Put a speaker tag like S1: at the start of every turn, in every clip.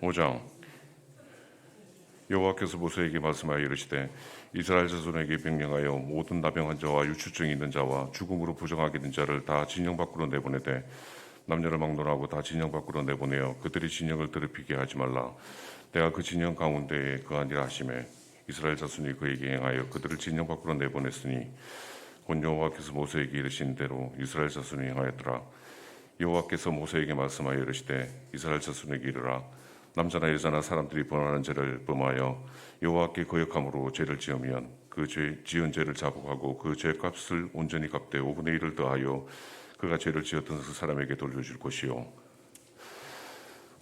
S1: 5장. 여호와께서 모세에게 말씀하여 이르시되 이스라엘 자손에게 명령하여 모든 나병한 자와 유추증이 있는 자와 죽음으로 부정하게 된 자를 다 진영 밖으로 내보내되 남녀를 막론하고 다 진영 밖으로 내보내어 그들이 진영을 더럽히게 하지 말라. 내가 그 진영 가운데에 거하니라 하시매 이스라엘 자손이 그에게 행하여 그들을 진영 밖으로 내보냈으니 곧 여호와께서 모세에게 이르신 대로 이스라엘 자손이 행하였더라. 여호와께서 모세에게 말씀하여 이르시되 이스라엘 자손에게 이르라. 남자나 여자나 사람들이 범하는 죄를 범하여 여호와께 거역함으로 죄를 지으면 그 지은 죄를 자복하고 그 죄값을 온전히 갚되 5분의 1을 더하여 그가 죄를 지었던 그 사람에게 돌려줄 것이요,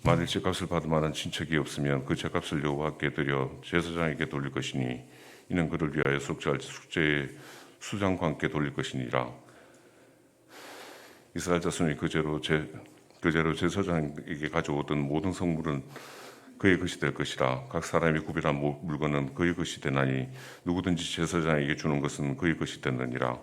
S1: 만일 죄값을 받을 만한 친척이 없으면 그 죄값을 여호와께 드려 제사장에게 돌릴 것이니 이는 그를 위하여 속죄할 숙제의 수장과 함께 돌릴 것이니라. 이스라엘 자손이 그제로 제사장에게 가져오던 모든 성물은 그의 것이 될 것이라. 각 사람이 구별한 물건은 그의 것이 되나니 누구든지 제사장에게 주는 것은 그의 것이 되느니라.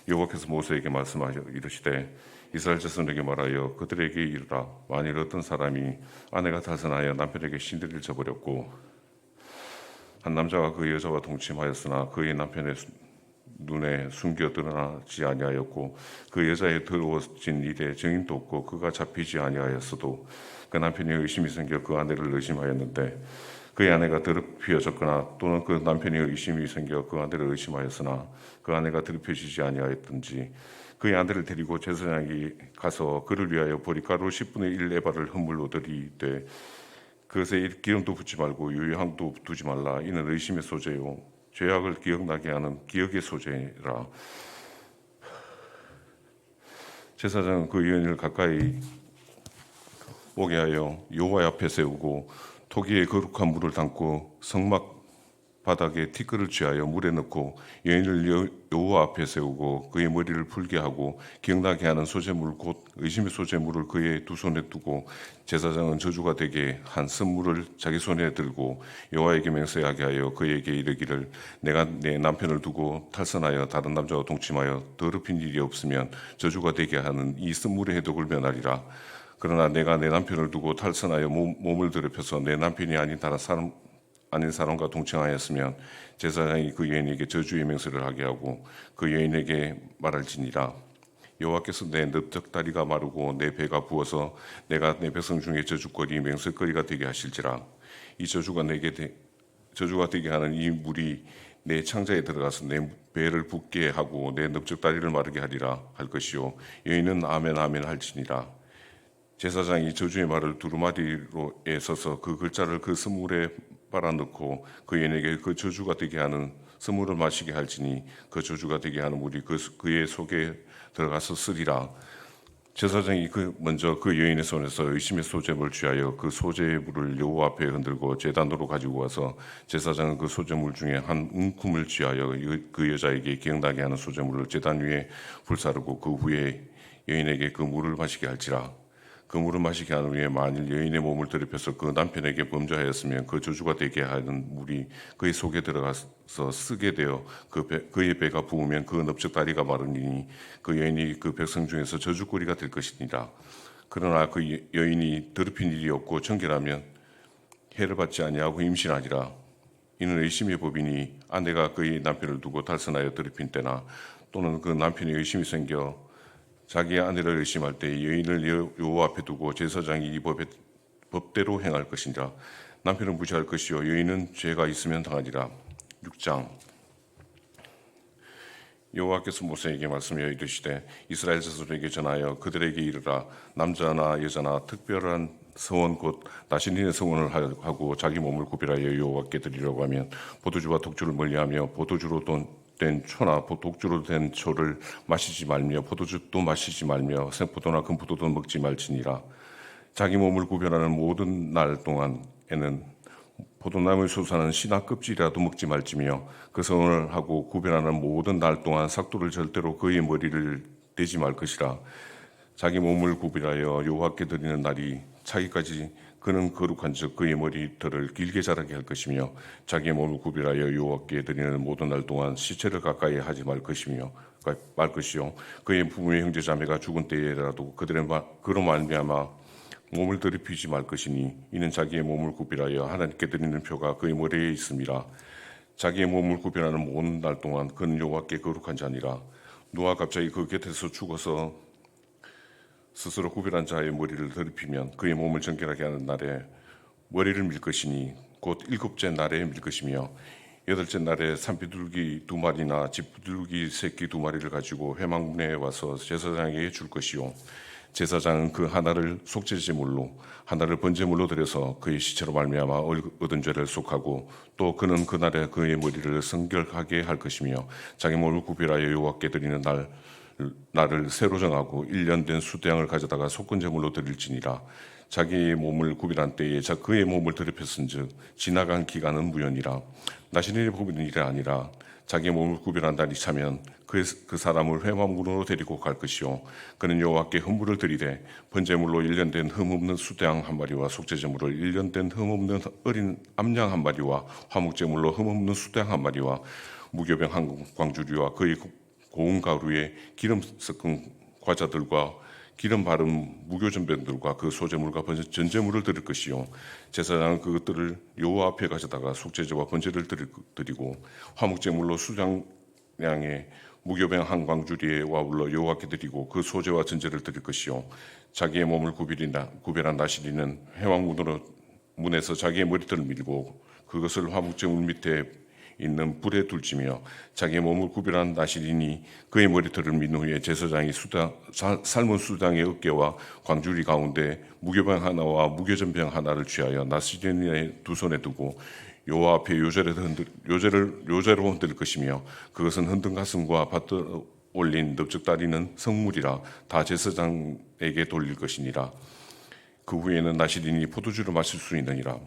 S1: 여호와께서 모세에게 말씀하여 이르시되 이스라엘 자손에게 말하여 그들에게 이르라. 만일 어떤 사람이 아내가 탈선하여 남편에게 신들을 져버렸고 한 남자가 그 여자와 동침하였으나 그의 남편의 눈에 숨겨 드러나지 아니하였고 그 여자의 더러워진 일에 증인도 없고 그가 잡히지 아니하였어도 그 남편이 의심이 생겨 그 아내를 의심하였는데 그의 아내가 더럽혀졌거나 또는 그 남편이 의심이 생겨 그 아내를 의심하였으나 그 아내가 더럽혀지지 아니하였든지 그의 아내를 데리고 제사장이 가서 그를 위하여 보리가루 10분의 1 에바를 헌물로 드리되 그것에 기름도 붓지 말고 유향도 두지 말라. 이는 의심의 소재요 죄악을 기억나게 하는 기억의 소재라. 제사장은 그 유인을 가까이 오게 하여 여호와 앞에 세우고 토기에 거룩한 물을 담고 성막 바닥에 티끌을 취하여 물에 넣고 여인을 여호와 앞에 세우고 그의 머리를 풀게 하고 기억나게 하는 소재물 곧 의심의 소재물을 그의 두 손에 두고 제사장은 저주가 되게 한 선물을 자기 손에 들고 여호와에게 맹세하게 하여 그에게 이르기를 내가 내 남편을 두고 탈선하여 다른 남자와 동침하여 더럽힌 일이 없으면 저주가 되게 하는 이 선물의 해독을 면하리라. 그러나 내가 내 남편을 두고 탈선하여 몸을 더럽혀서 내 남편이 아닌 다른 사람과 동침하였으면 제사장이 그 여인에게 저주의 맹세를 하게 하고 그 여인에게 말할지니라. 여호와께서 내 넓적다리가 마르고 내 배가 부어서 내가 내 백성 중에 저주거리 맹세거리가 되게 하실지라. 이 저주가 되게 하는 이 물이 내 창자에 들어가서 내 배를 붓게 하고 내 넓적다리를 마르게 하리라 할 것이요, 여인은 아멘 아멘 할지니라. 제사장이 저주의 말을 두루마리로에 서서 그 글자를 그 선물에 빨아넣고 그 여인에게 그 저주가 되게 하는 선물을 마시게 할지니 그 저주가 되게 하는 물이 그의 속에 들어가서 쓰리라. 제사장이 먼저 그 여인의 손에서 의심의 소재물을 취하여 그 소재의 물을 여호와 앞에 흔들고 제단으로 가지고 와서 제사장은 그 소재물 중에 한 움큼을 취하여 그 여자에게 기억나게 하는 소재물을 제단 위에 불사르고 그 후에 여인에게 그 물을 마시게 할지라. 그 물을 마시게 한 후에 만일 여인의 몸을 더럽혀서 그 남편에게 범죄하였으면 그 저주가 되게 하는 물이 그의 속에 들어가서 쓰게 되어 그의 배가 부으면 그 넓적다리가 마르니 그 여인이 그 백성 중에서 저주거리가 될 것이니라. 그러나 그 여인이 더럽힌 일이 없고 정결하면 해를 받지 아니하고 임신하리라. 이는 의심의 법이니 아내가 그의 남편을 두고 탈선하여 더럽힌 때나 또는 그 남편이 의심이 생겨 자기의 아내를 의심할 때 여인을 여호와 앞에 두고 제사장이 이 법대로 행할 것이니라. 남편은 무시할 것이요 여인은 죄가 있으면 당하리라. 6장. 여호와께서 모세에게 말씀하여 이르시되 이스라엘 자손에게 전하여 그들에게 이르라. 남자나 여자나 특별한 서원 곧 나신인의 서원을 하고 자기 몸을 구별하여 여호와께 드리려고 하면 포도주와 독주를 멀리하며 포도주로 된 초나 독주로 된 초를 마시지 말며 포도주도 마시지 말며 생포도나 금포도도 먹지 말지니라. 자기 몸을 구별하는 모든 날 동안에는 포도나무에 솟아나는 씨나 껍질이라도 먹지 말지며 그 서원을 하고 구별하는 모든 날 동안 삭도를 절대로 그의 머리를 대지 말 것이라. 자기 몸을 구별하여 여호와께 드리는 날이 차기까지 그는 거룩한즉 그의 머리털을 길게 자라게 할 것이며 자기의 몸을 구별하여 여호와께 드리는 모든 날 동안 시체를 가까이 하지 말 것이요 그의 부모의 형제 자매가 죽은 때에라도 그들의 그로 말미암아 몸을 더럽히지 말 것이니 이는 자기의 몸을 구별하여 하나님께 드리는 표가 그의 머리에 있음이라. 자기의 몸을 구별하는 모든 날 동안 그는 여호와께 거룩한 자니라. 누가 갑자기 그 곁에서 죽어서 스스로 구별한 자의 머리를 더럽히면 그의 몸을 정결하게 하는 날에 머리를 밀 것이니 곧 일곱째 날에 밀 것이며 여덟째 날에 산비둘기 두 마리나 집비둘기 새끼 두 마리를 가지고 회막문에 와서 제사장에게 줄 것이요 제사장은 그 하나를 속죄제물로 하나를 번제물로 드려서 그의 시체로 말미암아 얻은 죄를 속하고 또 그는 그날에 그의 머리를 성결하게 할 것이며 자기 몸을 구별하여 여호와께 드리는 날을 새로 정하고 1년 된 수대양을 가져다가 속건제물로 드릴지니라. 자기의 몸을 구별한 때에 그의 몸을 더럽혔은즉 지나간 기간은 무효니라. 나시린의 법은 일이 아니라 자기의 몸을 구별한 날이 차면 그 사람을 회막문으로 데리고 갈 것이요 그는 여호와께 헌물을 드리되 번제물로 1년 된 흠없는 수대양 한 마리와 속죄제물로 1년 된 흠없는 어린 암양 한 마리와 화목제물로 흠없는 수대양 한 마리와 무교병 한 광주리와 그의 고운 가루에 기름 섞은 과자들과 기름 바른 무교전병들과 그 소제물과 전제물을 드릴 것이요 제사장은 그것들을 여호와 앞에 가져다가 속죄제와 번제를 드리고 화목제물로 수장량의 무교병 한 광주리에 와울러 여호와께 드리고 그 소제와 전제를 드릴 것이요 자기의 몸을 구별한 나시리는 회막문에서 자기의 머리털을 밀고 그것을 화목제물 밑에 있는 불에 둘지며 자기의 몸을 구별한 나시린이 그의 머리털을 민 후에 제사장이 삶은 수장의 어깨와 광주리 가운데 무교병 하나와 무교전병 하나를 취하여 나시린의 두 손에 두고 여호와 앞에 요제로 흔들 것이며 그것은 흔든 가슴과 밭들어 올린 넓적다리는 성물이라 다 제사장에게 돌릴 것이니라. 그 후에는 나시린이 포도주를 마실 수 있느니라.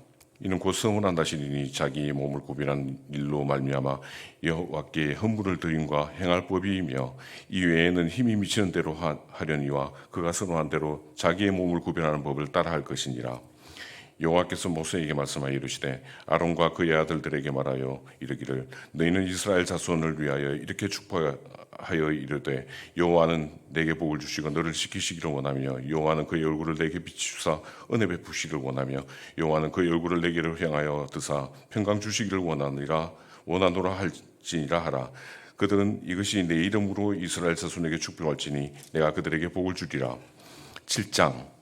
S1: 이는 곧 성운한 나시린이 자기의 몸을 구별한 일로 말미암아 여호와께 헌물을 드림과 행할 법이며 이 외에는 힘이 미치는 대로 하려니와 그가 선호한 대로 자기의 몸을 구별하는 법을 따라할 것이니라. 여호와께서 모세에게 말씀하여 이르시되 아론과 그의 아들들에게 말하여 이르기를 너희는 이스라엘 자손을 위하여 이렇게 축복하여 이르되 여호와는 내게 복을 주시고 너를 지키시기를 원하며 여호와는 그의 얼굴을 내게 비추사 은혜 베푸시기를 원하며 여호와는 그의 얼굴을 내게로 향하여 드사 평강 주시기를 원하노라 할지니라 하라. 그들은 이것이 내 이름으로 이스라엘 자손에게 축복할지니 내가 그들에게 복을 주리라. 7장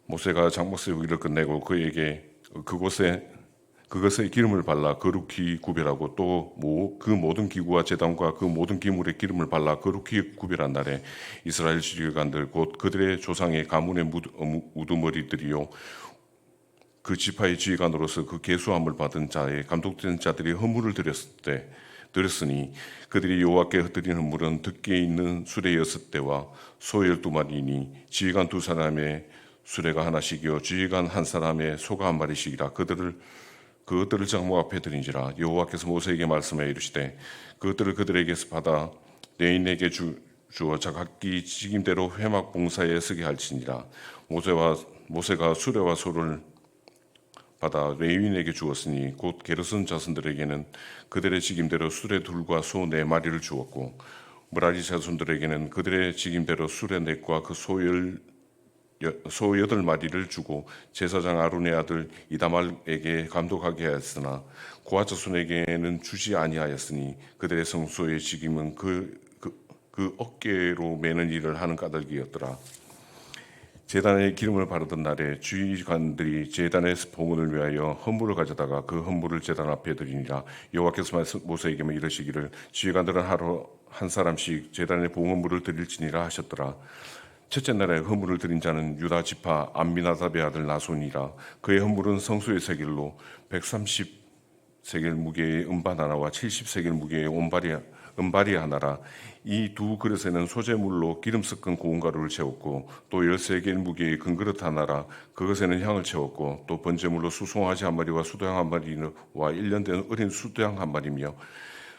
S1: 모세가 장막 세우기를 끝내고 그에게 그것에 기름을 발라 거룩히 구별하고 또 그 모든 기구와 제단과 그 모든 기물에 기름을 발라 거룩히 구별한 날에 이스라엘 지휘관들 곧 그들의 조상의 가문의 우두머리들이요 그 지파의 지휘관으로서 그 계수함을 받은 자의 감독된 자들이 헌물을 드렸으니 그들이 여호와께 드린 헌물은 득기에 있는 수레 6대와 소 12마리니 지휘관 2사람의 수레가 하나씩이요 지휘관 한 사람의 소가 한 마리씩이라. 그것들을 장막 앞에 드린지라. 여호와께서 모세에게 말씀하여 이르시되 그것들을 그들에게서 받아 레인에게 주어 각기 직임대로 회막 봉사에 쓰게 할지니라. 모세가 수레와 소를 받아 레위인에게 주었으니 곧 게르손 자손들에게는 그들의 직임대로 수레 둘과 소 4마리를 주었고 므라리 자손들에게는 그들의 직임대로 수레 4과 그 소 8마리를 주고 제사장 아론의 아들 이다말에게 감독하게 하였으나 고아 자손에게는 주지 아니하였으니 그들의 성소의 직임은 그 어깨로 매는 일을 하는 까닭이었더라. 제단에 기름을 바르던 날에 주의관들이 제단의 봉헌을 위하여 헌물을 가져다가 그 헌물을 제단 앞에 드리니라. 여호와께서 모세에게 이르시기를 주의관들은 하루 한 사람씩 제단의 봉헌물을 드릴지니라 하셨더라. 첫째 날에 헌물을 드린 자는 유다 지파 암미나답의 아들 나손이라. 그의 헌물은 성소의 세겔로 130세겔 무게의 음반 하나와 70세겔 무게의 은발이 하나라. 이 두 그릇에는 소재물로 기름 섞은 고운 가루를 채웠고 또 13개의 무게의 금그릇 하나라. 그것에는 향을 채웠고 또 번제물로 수송아지 한 마리와 수도양 한 마리와 1년 된 어린 수도양 한 마리며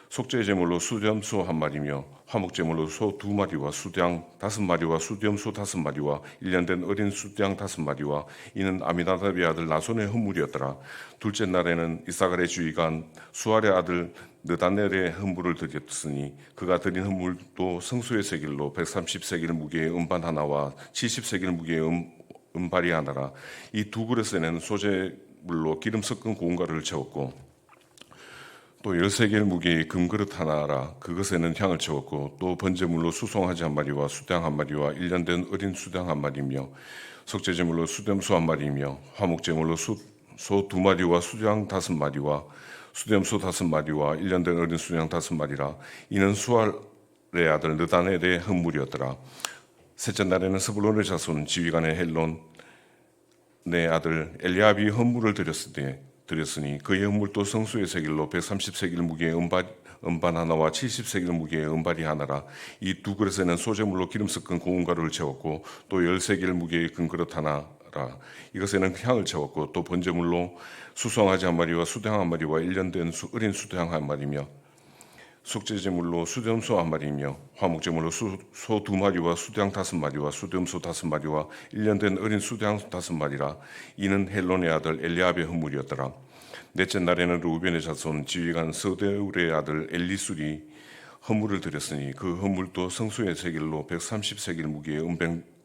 S1: 속죄제물로 수염소 한 마리며 화목제물로 소 2마리와 수양 5마리와 수염소 5마리와 1년 된 어린 수양 5마리와 이는 아미나답의 아들 나손의 헌물이었더라. 둘째 날에는 이사갈의 주의관 수알의 아들 느다넬의 헌물을 드렸으니 그가 드린 헌물도 성소의 세겔로 130세겔 무게의 음반 하나와 70세겔 무게의 은발이 하나라. 이 두 그릇에는 소재물로 기름 섞은 고운 가루를 채웠고 또 13개의 무게의 금그릇 하나라. 그것에는 향을 채웠고 또 번제물로 수송아지 한 마리와 수양 한 마리와 1년 된 어린 수양 한 마리며 속죄제물로 수염소 한 마리며 화목제물로 소 두 마리와 수양 5마리와 수염소 5마리와 1년 된 어린 수양 5마리라. 이는 수알의 아들 느다넬의 헌물이었더라. 셋째 날에는 스불론의 자손 지휘관의 헬론 내 아들 엘리압이 헌물을 드렸으니 그의 헌물도 성수의 세길로 130세길 무게의 은반 하나와 70세길 무게의 은발이 하나라. 이 두 그릇에는 소재물로 기름 섞은 고운 가루를 채웠고 또 10세길 무게의 금그릇 하나라. 이것에는 향을 채웠고 또 번제물로 수송아지 한 마리와 수양 한 마리와 1년 된 어린 수양 한 마리며 속죄제물로 수염소 한 마리며 화목제물로 소 2마리와 수양 5마리와 수염소 5마리와 1년 된 어린 수양 5마리라. 이는 헬론의 아들 엘리압의 헌물이었더라. 넷째 날에는 루벤의 자손 지휘관 서데울의 아들 엘리술이 헌물을 드렸으니 그 헌물도 성소의 세길로 130세길 무게의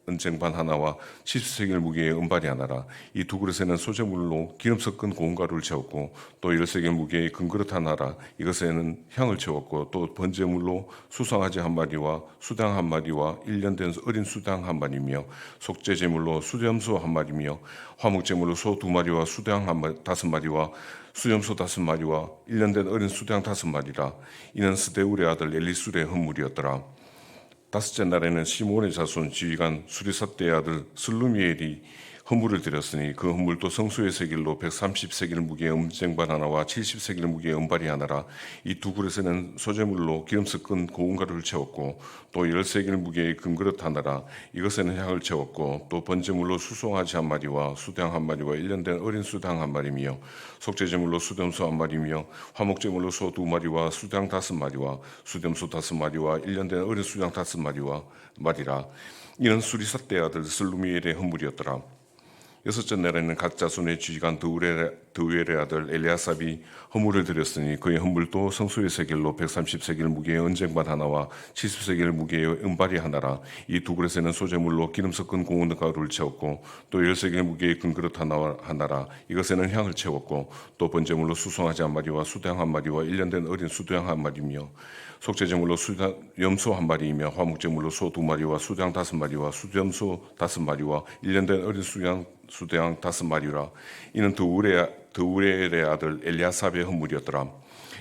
S1: 은쟁반 하나와 70세길 무게의 은발이 하나라. 이 두 그릇에는 소재물로 기름 섞은 고운 가루를 채웠고 또 10세길 무게의 금그릇 하나라. 이것에는 향을 채웠고 또 번제물로 수송아지 한 마리와 수양 한 마리와 1년 된 어린 수양 한 마리며 속죄제물로 수염소 한 마리며 화목제물로 소 2마리와 수양 5마리와 수염소 5마리와 1년 된 어린 수양 5마리라. 이는 스데울의 아들 엘리술의 헌물이었더라. 다섯째 날에는 시몬의 자손 지휘관 수리사떼의 아들 슬루미엘이 헌물을 드렸으니 그 헌물도 성소의 세길로 130세길 무게의 음쟁반 하나와 70세길 무게의 은발이 하나라. 이 두 그릇에는 소재물로 기름 섞은 고운 가루를 채웠고 또 10세길 무게의 금그릇 하나라. 이것에는 향을 채웠고 또 번제물로 수송아지 한 마리와 수양 한 마리와 1년 된 어린 수양 한 마리며 속죄제물로 수염소 한 마리며 화목제물로 소 2마리와 수양 5마리와 수염소 5마리와 1년 된 어린 수양 5마리라. 이는 수리사떼 아들 슬루미엘의 헌물이었더라. 여섯째 날에는 각 자손의 지휘관 드우엘의 아들 엘리아삽이 헌물을 드렸으니 그의 헌물도 성소의 세길로 130세길 무게의 은쟁반 하나와 70세길 무게의 은발이 하나라. 이 두 그릇에는 소재물로 기름 섞은 고운 가루를 채웠고 또 10세길 무게의 금그릇 하나라. 이것에는 향을 채웠고 또 번제물로 수송아지 한 마리와 수양 한 마리와 1년 된 어린 수양 한 마리며 속죄제물로 염소 한 마리이며 화목제물로 소 2마리와 수양 5마리와 수염소 5마리와 1년 된 어린 수양 5마리라. 이는 드우엘의 아들 엘리아삽의 헌물이었더라.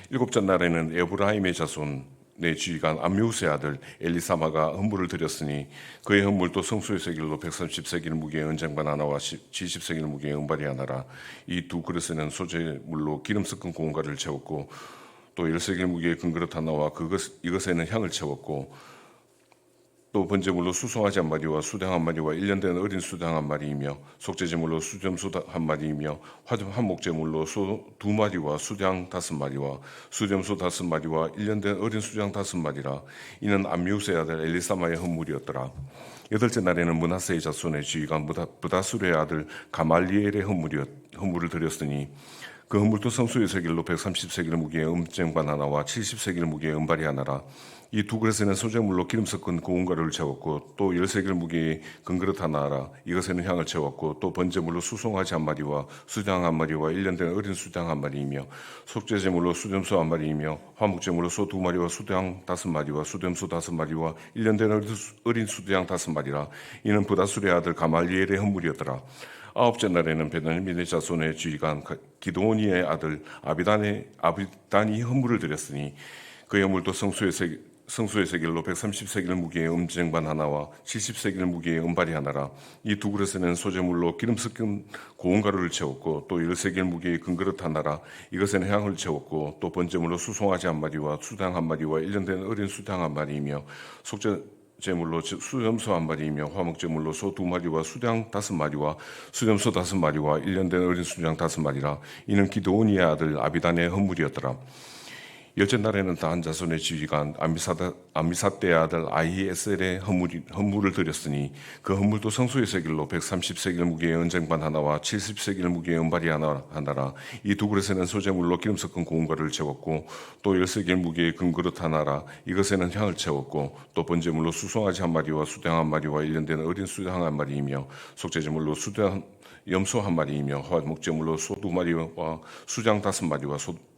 S1: 일곱째 날에는 에브라임의 자손 내 지휘관 암미우스의 아들 엘리사마가 헌물을 드렸으니 그의 헌물도 성소의 세길로 130세길 무게의 은쟁반 하나와 70세길 무게의 은발이 하나라. 이 두 그릇에는 소재물로 기름 섞은 고운 가루를 채웠고 또 10세길 무게의 금그릇 하나와 이것에는 향을 채웠고 또 번제물로 수송아지 한 마리와 수양 한 마리와 1년 된 어린 수양 한 마리이며 속죄제물로 수염소 한 마리이며 화목제물로 소 2마리와 수양 5마리와 수염소 5마리와 1년 된 어린 수양 5마리라. 이는 암미우스의 아들 엘리사마의 헌물이었더라. 여덟째 날에는 므낫세의 자손의 지휘관 부다술의 아들 가말리엘의 헌물을 드렸으니 그 헌물도 성소의 세길로 130세길 무게의 음쟁반 하나와 70세길 무게의 은발이 하나라. 이 두 그릇에는 소재물로 기름 섞은 고운 가루를 채웠고 또 10세길 무게의 금그릇 하나라. 이것에는 향을 채웠고 또 번제물로 수송아지 한 마리와 수양 한 마리와 1년 된 어린 수양 한 마리이며 속죄제물로 수염소 한 마리이며 화목제물로 소 2마리와 수양 5마리와 수염소 5마리와 1년 된 어린 수양 5마리라. 이는 부다술의 아들 가말리엘의 헌물이었더라. 아홉째 날에는 베냐민의 자손의 지휘관 기드오니의 아들 아비단이 헌물을 드렸으니 그의 헌물도 성소의 세길로 130세길 무게의 음쟁반 하나와 70세길 무게의 은발이 하나라. 이 두 그릇에는 소재물로 기름 섞은 고운 가루를 채웠고 또 10세길 무게의 금그릇 하나라. 이것에는 향을 채웠고 또 번제물로 수송아지 한 마리와 수양 한 마리와 1년 된 어린 수양 한 마리이며 속죄제물로 수염소 한 마리이며 화목제물로 소 2마리와 수양 5마리와 수염소 5마리와 1년 된 어린 수양 5마리라. 이는 기드오니의 아들 아비단의 헌물이었더라. 열째 날에는 다한 자손의 지휘관 암미사대의 아들 아히에셀의 헌물을 드렸으니 그 헌물도 성소에서 길로 130세겔 무게의 은쟁반 하나와 70세겔 무게의 은발이 하나라. 이 두 그릇에는 소재물로 기름 섞은 고운 가루를 채웠고 또 10세겔 무게의 금그릇 하나라. 이것에는 향을 채웠고 또 번제물로 수송아지 한 마리와 수당 한 마리와 1년 된 어린 수당 한 마리이며 속죄제물로 염소 한 마리이며 화목제물로 소 2마리와 수장 5마리와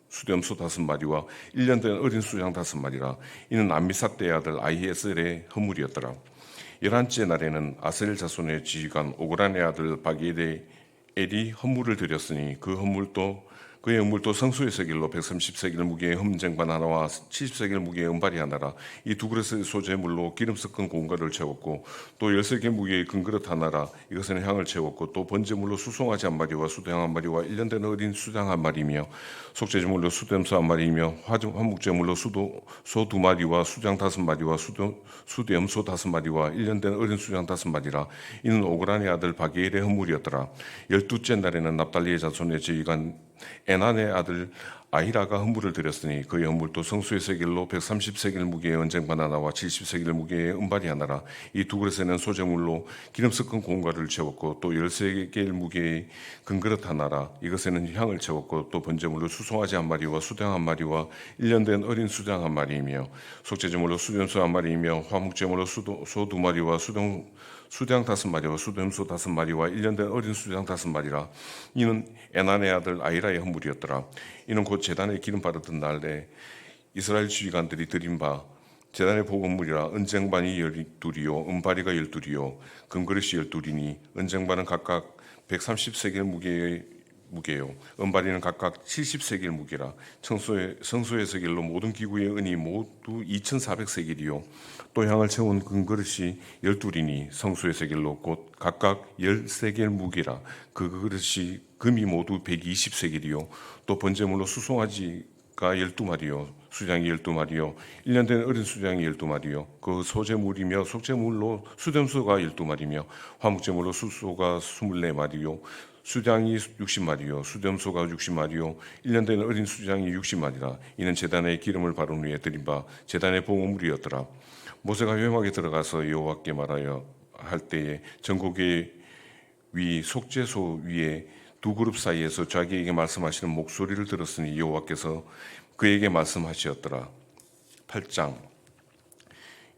S1: 수렴소 5마리와 1년 된 어린 수장 5마리라. 이는 암미사대의 아들 아히에셀의 헌물이었더라. 11째 날에는 아셀 자손의 지휘관 오그란의 아들 바게엘이 헌물을 드렸으니 그의 헌물도 성소에서 길로 130세겔 무게의 흠쟁반 하나와 70세겔 무게의 은발이 하나라. 이 두 그릇의 소재물로 기름 섞은 고운 가루를 채웠고 또 10세겔 무게의 금그릇 하나라. 이것에는 향을 채웠고 또 번제물로 수송아지 한 마리와 수당 한 마리와 1년 된 어린 수장 한 마리이며 속죄제물로 수렴소 한 마리이며 화목제물로 소 2마리와 수장 5마리와 수렴소 5마리와 1년 된 어린 수장 5마리라. 이는 오그란의 아들 바게엘의 헌물이었더라. 12째 날에는 납달리의 자손의 지휘관 에난의 아들 아히라가 헌물을 드렸으니 그의 헌물도 성소의 길로 130세겔 무게의 언쟁반 하나와 70세겔 무게의 은발이 하나라. 이 두 그릇에는 소재물로 기름 섞은 고운 가루를 채웠고 또 10세겔 무게의 금그릇 하나라. 이것에는 향을 채웠고 또 번제물로 수송아지 한 마리와 수당 한 마리와 1년 된 어린 수장 한 마리이며 속죄제물로 수염소 한 마리이며 화목제물로 소 2마리와 수장 5마리와 수렴소 5마리와 1년 된 어린 수장 5마리라. 이는 에난의 아들 아히라의 헌물이었더라. 이는 곧 제단에 기름 바르던 날에 이스라엘 지휘관들이 드린 바 제단의 복음물이라. 은쟁반이 12이요 은바리가 12이요 금그릇이 12이니 은쟁반은 각각 130세겔 무게요 은바리는 각각 70세겔 무게라. 성소에서 길로 모든 기구의 은이 모두 2400세겔이요 또 향을 채운 금그릇이 12이니 성소에서 길로 곧 각각 10세겔 무게라. 그 그릇이 금이 모두 120세겔이요 또 번제물로 수송아지가 12마리요 수장이 12마리요 1년 된 어린 수장이 12마리요 그 소재물이며 속재물로 수렴소가 12마리며 화목제물로 수소가 24마리요 수장이 60마리요 수렴소가 60마리요 1년 된 어린 수장이 60마리라. 이는 제단에 기름을 바른 후에 드린 바 제단의 봉헌물이었더라. 모세가 회막에 들어가서 여호와께 말하여 할 때에 전곡의 위 속죄소 위에 두 그룹 사이에서 자기에게 말씀하시는 목소리를 들었으니 여호와께서 그에게 말씀하시었더라. 8장.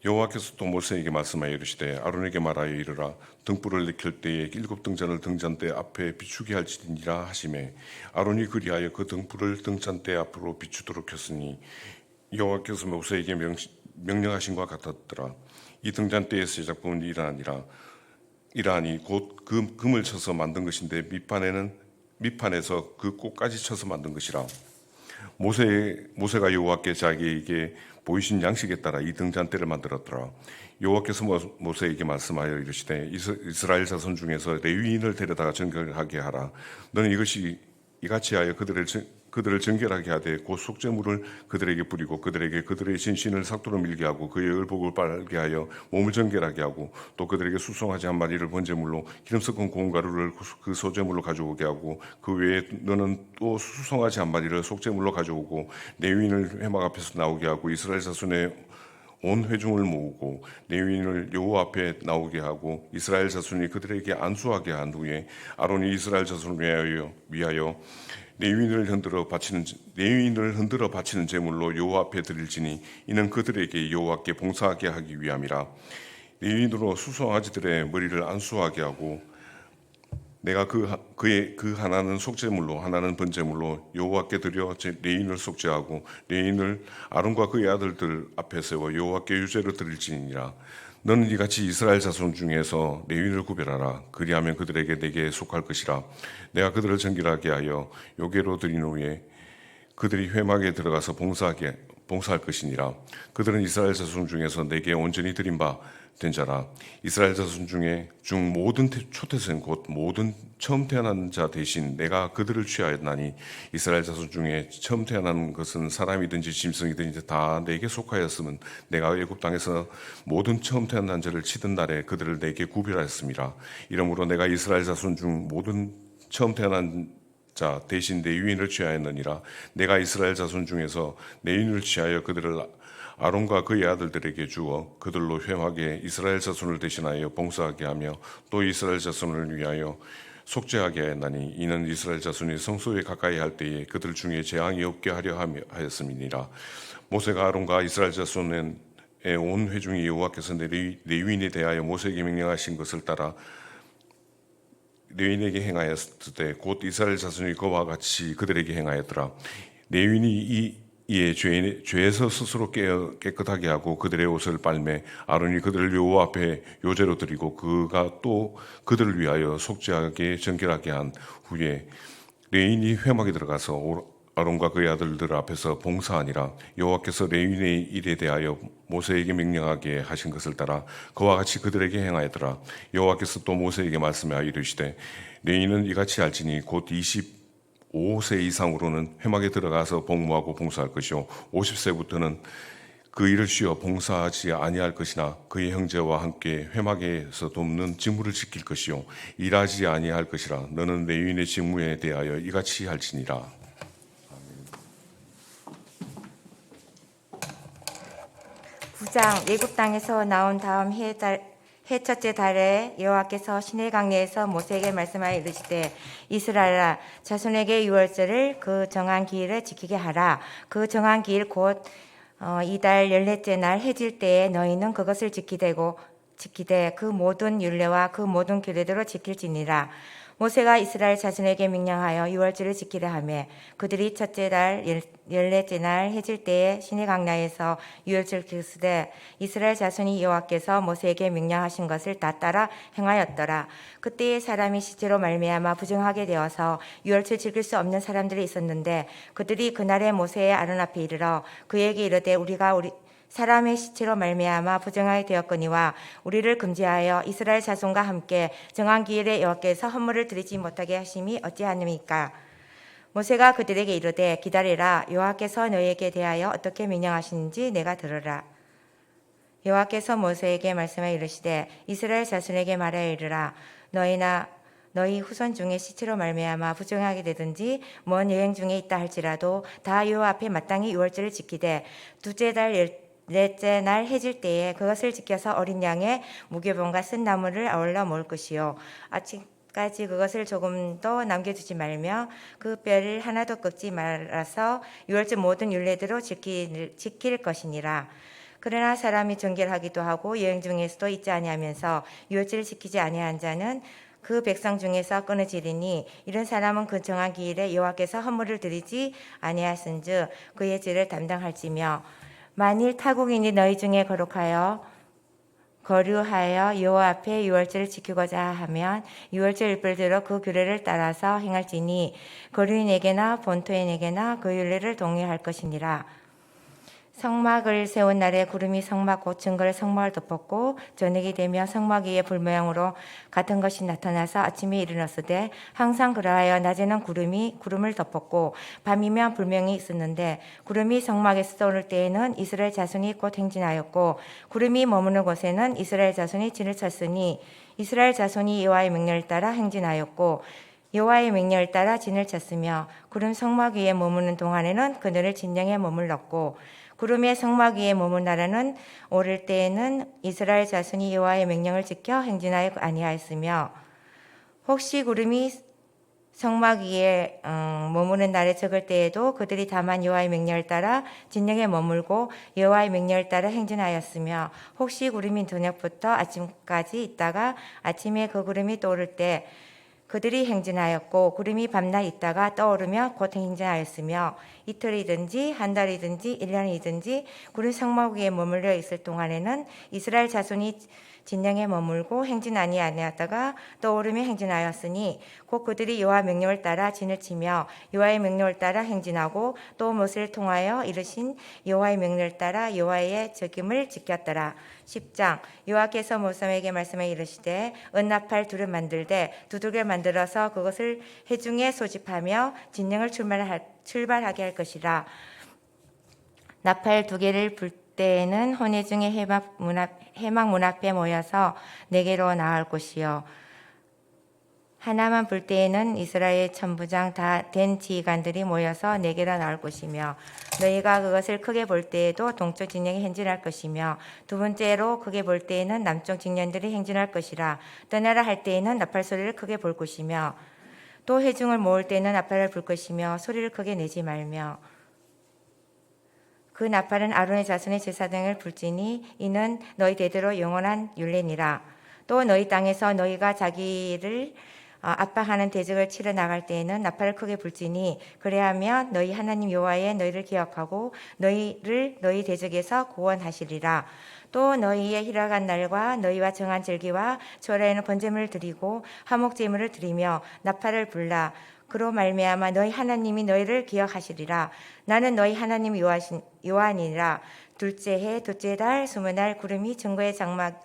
S1: 여호와께서 또 모세에게 말씀하여 이르시되 아론에게 말하여 이르라. 등불을 켤 때에 7 등잔을 등잔대 앞에 비추게 할지니라 하시매 아론이 그리하여 그 등불을 등잔대 앞으로 비추도록 켰으니 여호와께서 모세에게 명령하신 것 같았더라. 이 등잔대의 제작법은 이러하니 곧 금을 쳐서 만든 것인데 밑판에서 그 꽃까지 쳐서 만든 것이라. 모세가 여호와께 자기에게 보이신 양식에 따라 이 등잔대를 만들었더라. 여호와께서 모세에게 말씀하여 이르시되 이스라엘 자손 중에서 레위인을 데려다가 정결하게 하라. 너는 이같이 하여 그들을 정결하게 하되 곧 속죄물을 그들에게 뿌리고 그들의 진신을 삭도로 밀게 하고 그의 의복을 빨게 하여 몸을 정결하게 하고 또 그들에게 수송아지 한 마리를 번제물로 기름 섞은 고운 가루를 그 소제물로 가져오게 하고 그 외에 너는 또 수송아지 한 마리를 속죄물로 가져오고 레위인을 회막 앞에서 나오게 하고 이스라엘 자손의 온 회중을 모으고 레위인을 여호와 앞에 나오게 하고 이스라엘 자손이 그들에게 안수하게 한 후에 아론이 이스라엘 자손을 위하여 레위인을 흔들어 바치는 제물로 여호와 앞에 드릴지니 이는 그들에게 여호와께 봉사하게 하기 위함이라. 레위인으로 수송아지들의 머리를 안수하게 하고 내가 그 하나는 속죄물로 하나는 번제물로 여호와께 드려 레위인을 속죄하고 레위인을 아론과 그의 아들들 앞에 세워 여호와께 유죄로 드릴지니라. 너는 이같이 이스라엘 자손 중에서 레위인을 구별하라. 그리하면 그들에게 내게 속할 것이라. 내가 그들을 정결하게 하여 요괴로 드린 후에 그들이 회막에 들어가서 봉사할 것이니라. 그들은 이스라엘 자손 중에서 내게 온전히 드린 바 된 자라. 이스라엘 자손 중 모든 초태생 곧 모든 처음 태어난 자 대신 내가 그들을 취하였나니 이스라엘 자손 중에 처음 태어난 것은 사람이든지 짐승이든지 다 내게 속하였으면 내가 애굽 땅에서 모든 처음 태어난 자를 치던 날에 그들을 내게 구별하였습니다. 이러므로 내가 이스라엘 자손 중 모든 처음 태어난 자 대신 내 유인을 취하였느니라. 내가 이스라엘 자손 중에서 내 유인을 취하여 그들을 아론과 그의 아들들에게 주어 그들로 회막에 이스라엘 자손을 대신하여 봉사하게 하며 또 이스라엘 자손을 위하여 속죄하게 하였나니 이는 이스라엘 자손이 성소에 가까이 할 때에 그들 중에 재앙이 없게 하려 하였음이니라. 모세가 아론과 이스라엘 자손의 온 회중이 여호와께서 레위인에 대하여 모세에게 명령하신 것을 따라 레위인에게 행하였을 때 곧 이스라엘 자손이 그와 같이 그들에게 행하였더라. 레위인이 이에 죄에서 스스로 깨끗하게 하고 그들의 옷을 빨매 아론이 그들을 여호와 앞에 요제로 드리고 그가 또 그들을 위하여 속죄하게 정결하게 한 후에 레위인이 회막에 들어가서 아론과 그의 아들들 앞에서 봉사하니라. 여호와께서 레위인의 일에 대하여 모세에게 명령하게 하신 것을 따라 그와 같이 그들에게 행하였더라. 여호와께서 또 모세에게 말씀하여 이르시되 레위인은 이같이 할지니 곧 25세 이상으로는 회막에 들어가서 복무하고 봉사할 것이요 50세부터는 그 일을 쉬어 봉사하지 아니할 것이나 그의 형제와 함께 회막에서 돕는 직무를 지킬 것이요 일하지 아니할 것이라. 너는 레위인의 직무에 대하여 이같이 할지니라.
S2: 애굽 땅에서 나온 다음 해 첫째 달에 여호와께서 시내강내에서 모세에게 말씀하여 이르시되 이스라엘아 자손에게 유월절을 그 정한 기일에 지키게 하라. 그 정한 기일 곧 이달 14째 날 해질 때에 너희는 그것을 지키되 그 모든 율례와 그 모든 규례대로 지킬지니라. 모세가 이스라엘 자손에게 명령하여 유월절을 지키려 하며 그들이 첫째 달 14째 날 해질 때에 시내 강야에서 유월절 기수되 이스라엘 자손이 여호와께서 모세에게 명령하신 것을 다 따라 행하였더라. 그때에 사람이 시체로 말미암아 부정하게 되어서 유월절 지킬 수 없는 사람들이 있었는데 그들이 그날에 모세의 아론 앞에 이르러 그에게 이르되 우리가 사람의 시체로 말미암아 부정하게 되었거니와 우리를 금지하여 이스라엘 자손과 함께 정한 기일에 여호와께서 헌물을 드리지 못하게 하심이 어찌하느니까. 모세가 그들에게 이르되 기다리라. 여호와께서 너희에게 대하여 어떻게 명령하시는지 내가 들으라. 여호와께서 모세에게 말씀하여 이르시되 이스라엘 자손에게 말하여 이르라. 너희 후손 중에 시체로 말미암아 부정하게 되든지 먼 여행 중에 있다 할지라도 다 여호와 앞에 마땅히 유월절을 지키되 둘째 달 넷째 날 해질 때에 그것을 지켜서 어린 양의 무교병과 쓴 나물을 아울러 먹을 것이요 아침까지 그것을 조금도 남겨두지 말며 그 뼈를 하나도 꺾지 말아서 유월절 모든 율례대로 지킬 것이니라. 그러나 사람이 정결하기도 하고 여행 중에서도 있지 아니하면서 유월절을 지키지 아니한 자는 그 백성 중에서 끊어지리니 이런 사람은 그 정한 기일에 여호와께서 헌물을 드리지 아니하신즉 그의 죄를 담당할지며 만일 타국인이 너희 중에 거류하여 여호와 앞에 유월절을 지키고자 하면 유월절 일벌대로 그 규례를 따라서 행할지니 거류인에게나 본토인에게나 그 율례를 동의할 것이니라. 성막을 세운 날에 구름이 성막 곧 증거를 성막을 덮었고 저녁이 되며 성막 위에 불모양으로 같은 것이 나타나서 아침에 일어났으되 항상 그러하여 낮에는 구름을 덮었고 밤이면 불명이 있었는데 구름이 성막에서 떠오를 때에는 이스라엘 자손이 곧 행진하였고 구름이 머무는 곳에는 이스라엘 자손이 진을 쳤으니 이스라엘 자손이 여호와의 명령을 따라 행진하였고 여호와의 명령을 따라 진을 쳤으며 구름 성막 위에 머무는 동안에는 그들을 진영에 머물렀고 구름의 성막 위에 머문 날에는 오를 때에는 이스라엘 자손이 여호와의 명령을 지켜 행진하여 아니하였으며 혹시 구름이 성막 위에 머무는 날에 적을 때에도 그들이 다만 여호와의 명령을 따라 진영에 머물고 여호와의 명령을 따라 행진하였으며 혹시 구름이 저녁부터 아침까지 있다가 아침에 그 구름이 떠오를 때 그들이 행진하였고 구름이 밤낮 있다가 떠오르며 곧 행진하였으며 이틀이든지 한 달이든지 1년이든지 구름 성막 위에 머물러 있을 동안에는 이스라엘 자손이 진영에 머물고 행진 아니하다가 떠오르며 행진하였으니 곧 그들이 여호와 명령을 따라 진을 치며 여호와의 명령을 따라 행진하고 또 모세를 통하여 이르신 여호와의 명령을 따라 여호와의 적임을 지켰더라. 10장 여호와께서 모세에게 말씀하여 이르시되 은나팔 둘을 만들되 두둑을 만들어서 그것을 해중에 소집하며 진영을 출발하게 할 것이라. 나팔 2개를 불 때에는 혼회 중에 해막 문 앞에 모여서 4개로 나올 것이요 하나만 불 때에는 이스라엘 천부장 다 된 지휘관들이 모여서 내게로 나올 것이며 너희가 그것을 크게 볼 때에도 동쪽 진영이 행진할 것이며 두 번째로 크게 볼 때에는 남쪽 진영들이 행진할 것이라. 떠나라 할 때에는 나팔 소리를 크게 볼 것이며 또 회중을 모을 때는 나팔을 불 것이며 소리를 크게 내지 말며 그 나팔은 아론의 자손의 제사장을 불지니 이는 너희 대대로 영원한 율례니라. 또 너희 땅에서 너희가 자기를 압박하는 대적을 치러 나갈 때에는 나팔을 크게 불지니 그래야면 너희 하나님 여호와의 너희를 기억하고 너희를 너희 대적에서 구원하시리라. 또 너희의 희락한 날과 너희와 정한 절기와 초라에는 번제물을 드리고 화목 제물을 드리며 나팔을 불라. 그로 말미암아 너희 하나님이 너희를 기억하시리라. 나는 너희 하나님 여호와니라. 둘째 해 둘째 달 스무 날 구름이 증거의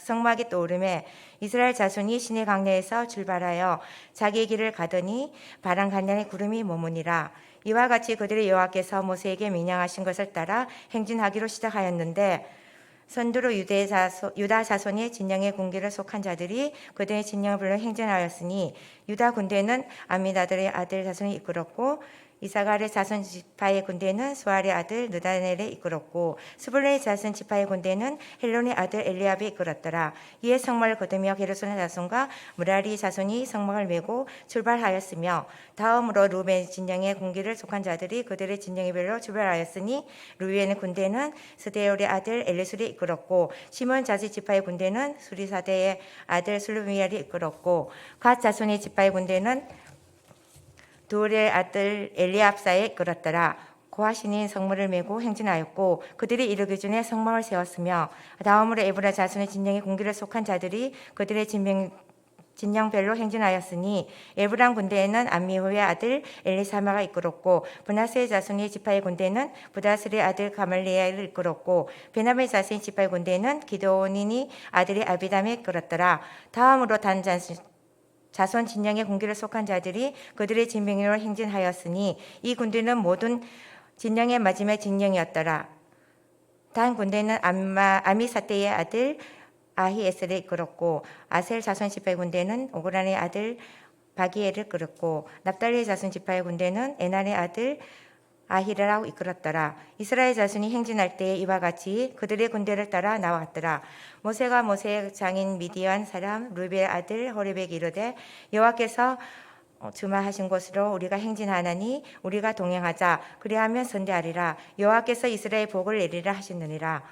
S2: 성막이 떠오르매 이스라엘 자손이 시내 강내에서 출발하여 자기의 길을 가더니 바람 간난에 구름이 머무니라. 이와 같이 그들의 여호와께서 모세에게 명령하신 것을 따라 행진하기로 시작하였는데 선두로 유다 자손의 진영의 군기를 속한 자들이 그들의 진영을 불러 행진하였으니 유다 군대는 아미나들의 아들 자손이 이끌었고 이사갈의 자손 지파의 군대는 수알의 아들 느다넬이 이끌었고 스불레의 자손 지파의 군대는 헬론의 아들 엘리압이 이끌었더라. 이에 성막을 거두며 게르손의 자손과 무라리 자손이 성막을 메고 출발하였으며 다음으로 루벤 진영의 군기를 속한 자들이 그들의 진영의 별로 출발하였으니 루벤의 군대는 스데올의 아들 엘리술이 이끌었고 시몬 자손 지파의 군대는 수리사대의 아들 슬루미엘이 이끌었고 갓 자손의 지파의 군대는 두의 아들 엘리압사에 이끌었더라. 고하신인 성문을 메고 행진하였고 그들이 이르기 전에 성막을 세웠으며 다음으로 에브라 자손의 진영의 군기를 속한 자들이 그들의 진영별로 행진하였으니 에브람 군대에는 암미후의 아들 엘리사마가 이끌었고 브나스의 자손의 지파의 군대는 부다스의 아들 가말리엘을 이끌었고 베나의 자손의 지파의 군대는 기드온이니 아들이 아비담에 이끌었더라. 다음으로 단 자손 진영의 군기를 속한 자들이 그들의 진병으로 행진하였으니 이 군대는 모든 진영의 마지막 진영이었더라. 단 군대는 아미사떼의 아들 아히에셀을 이끌었고 아셀 자손 지파의 군대는 오그란의 아들 바기엘을 이끌었고 납달리의 자손 지파의 군대는 에난의 아들 아히라라고 이끌었더라. 이스라엘 자손이 행진할 때에 이와 같이 그들의 군대를 따라 나왔더라. 모세가 모세의 장인 미디안 사람 루벨 아들 호렙에게 이르되 여호와께서 주마하신 곳으로 우리가 행진하나니 우리가 동행하자. 그리하면 선대하리라. 여호와께서 이스라엘 복을 내리라 하시느니라.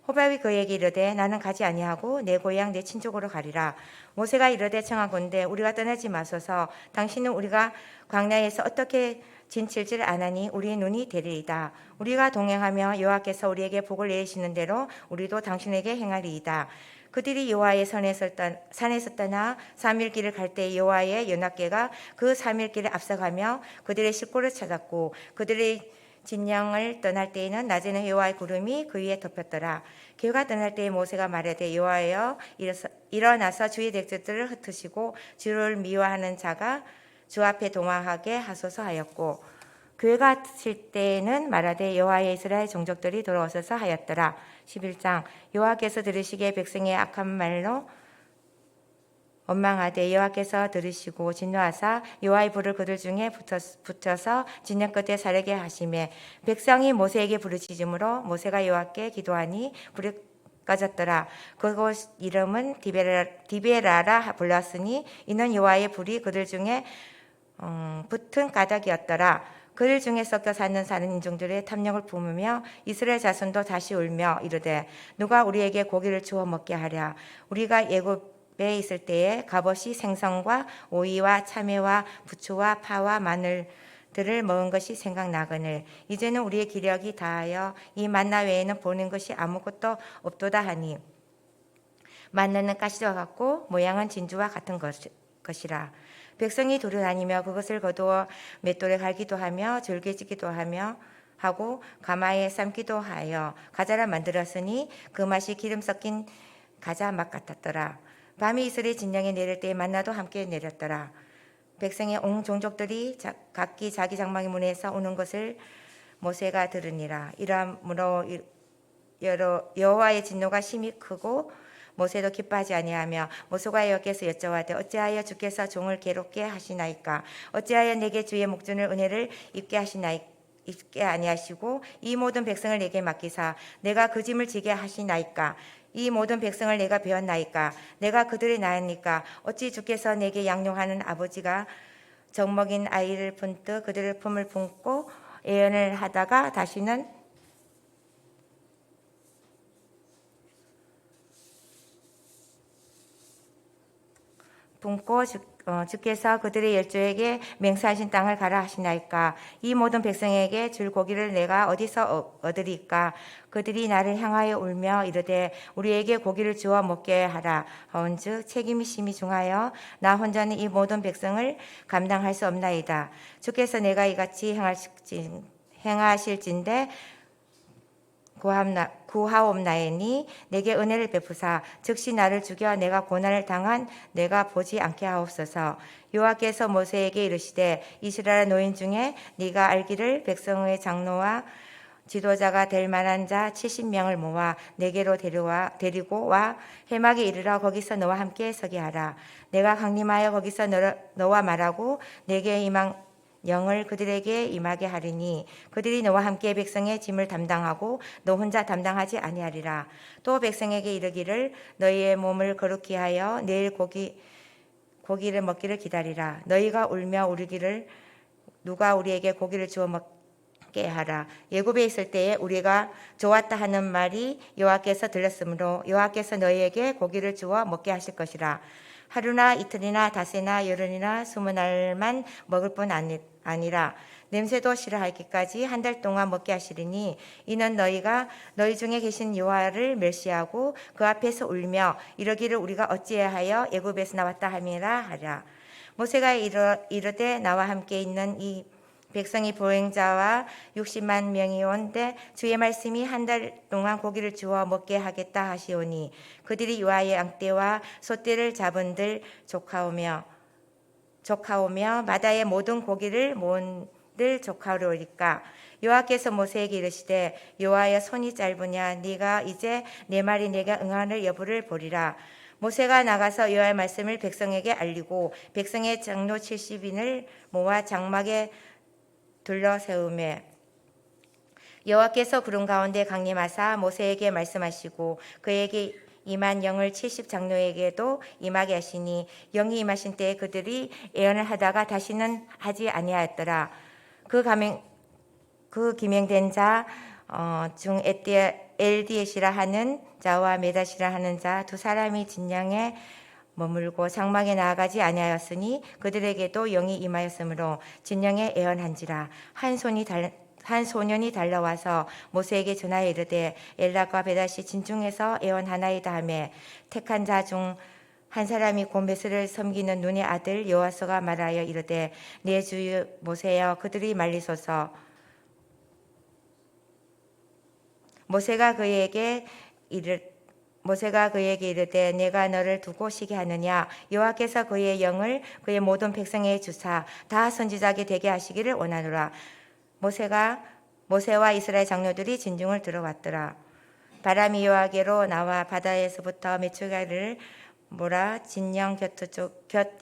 S2: 호밥이 그에게 이르되 나는 가지 아니하고 내 고향 내 친족으로 가리라. 모세가 이르되 청하건대 우리가 떠나지 마소서. 당신은 우리가 광야에서 어떻게 진칠질 아나니 우리의 눈이 되리이다. 우리가 동행하며 여호와께서 우리에게 복을 내리시는 대로 우리도 당신에게 행하리이다. 그들이 여호와의 산에서 떠나 사밀길을 갈 때 여호와의 연합궤가 그 사밀길을 앞서가며 그들의 식구를 찾았고 그들의 진영을 떠날 때에는 낮에는 여호와의 구름이 그 위에 덮였더라. 걔가 떠날 때에 모세가 말하되 여호와여 일어나서 주의 백성들을 흩으시고 주를 미워하는 자가 주 앞에 동화하게 하소서 하였고 교회가 칠 때에는 말하되 여호와의 이스라엘 종족들이 돌아오소서 하였더라. 11장 여호와께서 들으시기에 백성의 악한 말로 원망하되 여호와께서 들으시고 진노하사 여호와의 불을 그들 중에 붙여서 진영 끝에 사르게 하시매 백성이 모세에게 부르짖음으로 모세가 여호와께 기도하니 불이 꺼졌더라. 그곳 이름은 디베라라 불렀으니 이는 여호와의 불이 그들 중에 붙은 가닥이었더라. 그들 중에 섞여 사는 인종들의 탐욕을 품으며 이스라엘 자손도 다시 울며 이르되 누가 우리에게 고기를 주워 먹게 하랴. 우리가 애굽에 있을 때에 갑옷이 생선과 오이와 참외와 부추와 파와 마늘들을 먹은 것이 생각나거늘 이제는 우리의 기력이 다하여 이 만나 외에는 보는 것이 아무것도 없도다 하니 만나는 가시와 같고 모양은 진주와 같은 것이라. 백성이 돌아다니며 그것을 거두어 맷돌에 갈기도 하며 절개지기도 하고 가마에 삶기도 하여 가자를 만들었으니 그 맛이 기름 섞인 가자 맛 같았더라. 밤이 이스라엘 진영에 내릴 때에 만나도 함께 내렸더라. 백성의 온 종족들이 각기 자기 장막의 문에서 오는 것을 모세가 들으니라. 이러므로 여호와의 진노가 심히 크고 모세도 기뻐하지 아니하며 모세가 여호와께서 여쭤와되 어찌하여 주께서 종을 괴롭게 하시나이까? 어찌하여 내게 주의 목전을 은혜를 입게 아니하시고 이 모든 백성을 내게 맡기사 내가 그 짐을 지게 하시나이까? 이 모든 백성을 내가 배웠나이까? 내가 그들의 나이니까? 어찌 주께서 내게 양육하는 아버지가 젖먹인 아이를 품듯 그들의 품을 품고 애언을 하다가 다시는 품고 주께서 그들의 열조에게 맹세하신 땅을 가라 하시나이까? 이 모든 백성에게 줄 고기를 내가 어디서 얻으리까? 그들이 나를 향하여 울며 이르되 우리에게 고기를 주어 먹게 하라 하온즉 책임이 심히 중하여 나 혼자는 이 모든 백성을 감당할 수 없나이다. 주께서 내가 이같이 행하실진대 구하옵나이니 내게 은혜를 베푸사 즉시 나를 죽여 내가 고난을 당한 내가 보지 않게 하옵소서. 여호와께서 모세에게 이르시되 이스라엘 노인 중에 네가 알기를 백성의 장로와 지도자가 될 만한 자 70명을 모아 내게로 데리고 와 해막에 이르러 거기서 너와 함께 서게 하라. 내가 강림하여 거기서 너와 말하고 내게 영을 그들에게 임하게 하리니 그들이 너와 함께 백성의 짐을 담당하고 너 혼자 담당하지 아니하리라. 또 백성에게 이르기를 너희의 몸을 거룩히 하여 내일 고기를 먹기를 기다리라. 너희가 울며 우리기를 누가 우리에게 고기를 주어 먹게 하라. 애굽에 있을 때에 우리가 좋았다 하는 말이 여호와께서 들렸으므로 여호와께서 너희에게 고기를 주어 먹게 하실 것이라. 하루나 이틀이나 닷새나 열흘이나 20날만 먹을 뿐 아니라 냄새도 싫어하기까지 한 달 동안 먹게 하시리니 이는 너희가 너희 중에 계신 여호와를 멸시하고 그 앞에서 울며 이러기를 우리가 어찌하여 애굽에서 나왔다 함이라 하라. 모세가 이르되 나와 함께 있는 이 백성이 보행자와 60만 명이 온데 주의 말씀이 한 달 동안 고기를 주어 먹게 하겠다 하시오니 그들이 유아의 양떼와 소떼를 잡은들 조카오며 마다의 모든 고기를 모은들 조카오리까. 여호와께서 모세에게 이르시되 여호와의 손이 짧으냐 네가 이제 내 말이 내가 응하는 여부를 보리라. 모세가 나가서 여호와의 말씀을 백성에게 알리고 백성의 장로 70인을 모아 장막에 둘러세우매 여호와께서 구름 가운데 강림하사 모세에게 말씀하시고 그에게 임한 영을 70장로에게도 임하게 하시니 영이 임하신 때에 그들이 애언을 하다가 다시는 하지 아니하였더라. 그 기명된 자 중 엘디엣이라 하는 자와 메닷이라 하는 자 두 사람이 진영에 머물고 장막에 나아가지 아니하였으니 그들에게도 영이 임하였으므로 진영에 애언한지라. 한 소년이 달려와서 모세에게 전하여 이르되 엘라과 베닷이 진중에서 애언하나이다 하매 택한 자 중 한 사람이 곧 메스를 섬기는 눈의 아들 여호와서가 말하여 이르되 내 주 모세여 그들이 말리소서. 모세가 그에게 이르되 내가 너를 두고 쉬게 하느냐. 여호와께서 그의 영을 그의 모든 백성에게 주사 다 선지자게 되게 하시기를 원하노라. 모세와 이스라엘 장로들이 진중을 들어왔더라. 바람이 여호와께로 나와 바다에서부터 메추라기를 몰아 진영 곁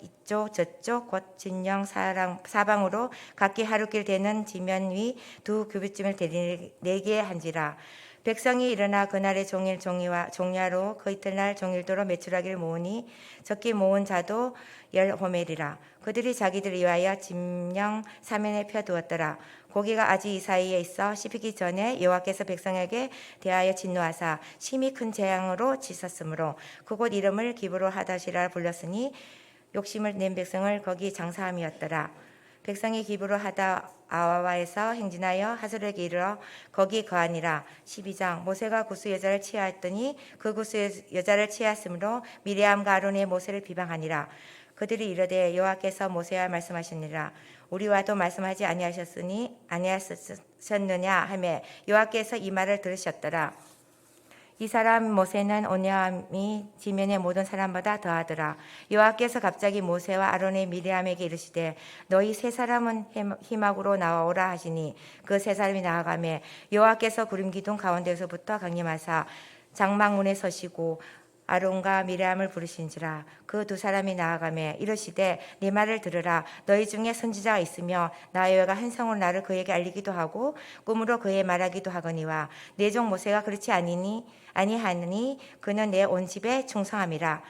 S2: 이쪽 저쪽 곧 진영 사방으로 각기 하루길 되는 지면 위 2규빗쯤을 내게 한지라. 백성이 일어나 그날의 종일 종야로 그 이튿날 종일도로 메추라기를 모으니 적기 모은 자도 10호멜이라. 그들이 자기들 위하여 진영 사면에 펴두었더라. 고기가 아직 이 사이에 있어 씹히기 전에 여호와께서 백성에게 대하여 진노하사 심히 큰 재앙으로 치셨으므로 그곳 이름을 기브로 하닷이라 불렀으니 욕심을 낸 백성을 거기 장사함이었더라. 백성이 기브로 아와에서 행진하여 하솔에게 이르러 거기 거하니라. 12장. 모세가 구스 여자를 취하였더니 그 구스 여자를 취하였으므로 미리암과 아론의 모세를 비방하니라. 그들이 이르되 여호와께서 모세와 말씀하시니라. 우리와도 말씀하지 아니하셨느냐 하매 여호와께서 이 말을 들으셨더라. 이 사람 모세는 온유함이 지면의 모든 사람보다 더하더라. 여호와께서 갑자기 모세와 아론의 미리암에게 이르시되 너희 세 사람은 희막으로 나와오라 하시니 그 세 사람이 나아가매 여호와께서 구름 기둥 가운데서부터 강림하사 장막문에 서시고 아론과 미리암을 부르신지라. 그 두 사람이 나아가며 이르시되 네 말을 들으라. 너희 중에 선지자가 있으며 나 여호와가 한 성으로 나를 그에게 알리기도 하고 꿈으로 그에 말하기도 하거니와 내 종 모세가 그렇지 아니하느니 그는 내 온 집에 충성함이라.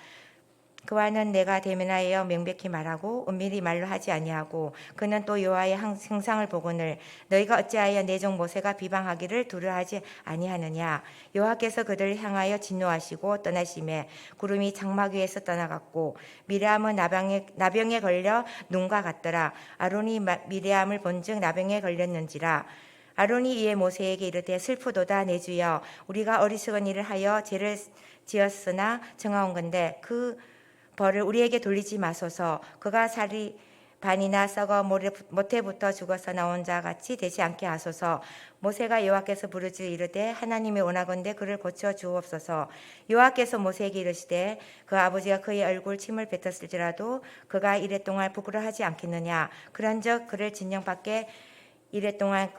S2: 그와는 내가 대면하여 명백히 말하고 은밀히 말로 하지 아니하고 그는 또 여호와의 형상을 보거늘 너희가 어찌하여 내 종 모세가 비방하기를 두려워하지 아니하느냐. 여호와께서 그들을 향하여 진노하시고 떠나심에 구름이 장막 위에서 떠나갔고 미리암은 나병에 걸려 눈과 같더라. 아론이 미리암을 본즉 나병에 걸렸는지라. 아론이 이에 모세에게 이르되 슬프도다 내 주여 우리가 어리석은 일을 하여 죄를 지었으나 정하온 건데 그 벌을 우리에게 돌리지 마소서. 그가 살이 반이나 썩어 모태부터 죽어서 나온 자 같이 되지 않게 하소서. 모세가 여호와께서 부르짖어 이르되 하나님이 원하건대 그를 고쳐 주옵소서. 여호와께서 모세에게 이르시되 그 아버지가 그의 얼굴 침을 뱉었을지라도 그가 이랫동안 부끄러워하지 않겠느냐. 그런즉 그를 진영 밖에 이랫동안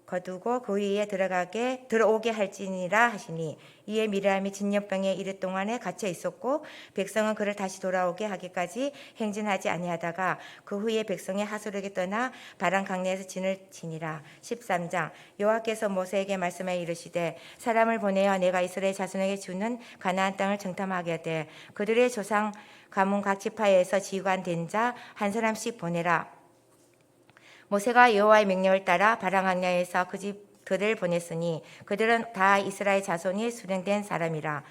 S2: 거두고 그 위에 들어오게 할지니라 하시니 이에 미리암이 진염병에 이랫동안에 갇혀 있었고 백성은 그를 다시 돌아오게 하기까지 행진하지 아니하다가 그 후에 백성이 하솔에게 떠나 바람 강내에서 진을 치니라. 13장. 여호와께서 모세에게 말씀하여 이르시되 사람을 보내어 내가 이스라엘 자손에게 주는 가나안 땅을 정탐하게 하되 그들의 조상 가문 각 지파에서 지휘관 된 자 한 사람씩 보내라. 모세가 여호와의 명령을 따라 바랑강야에서 그들을 보냈으니 그들은 다 이스라엘 자손이 수령된 사람이라.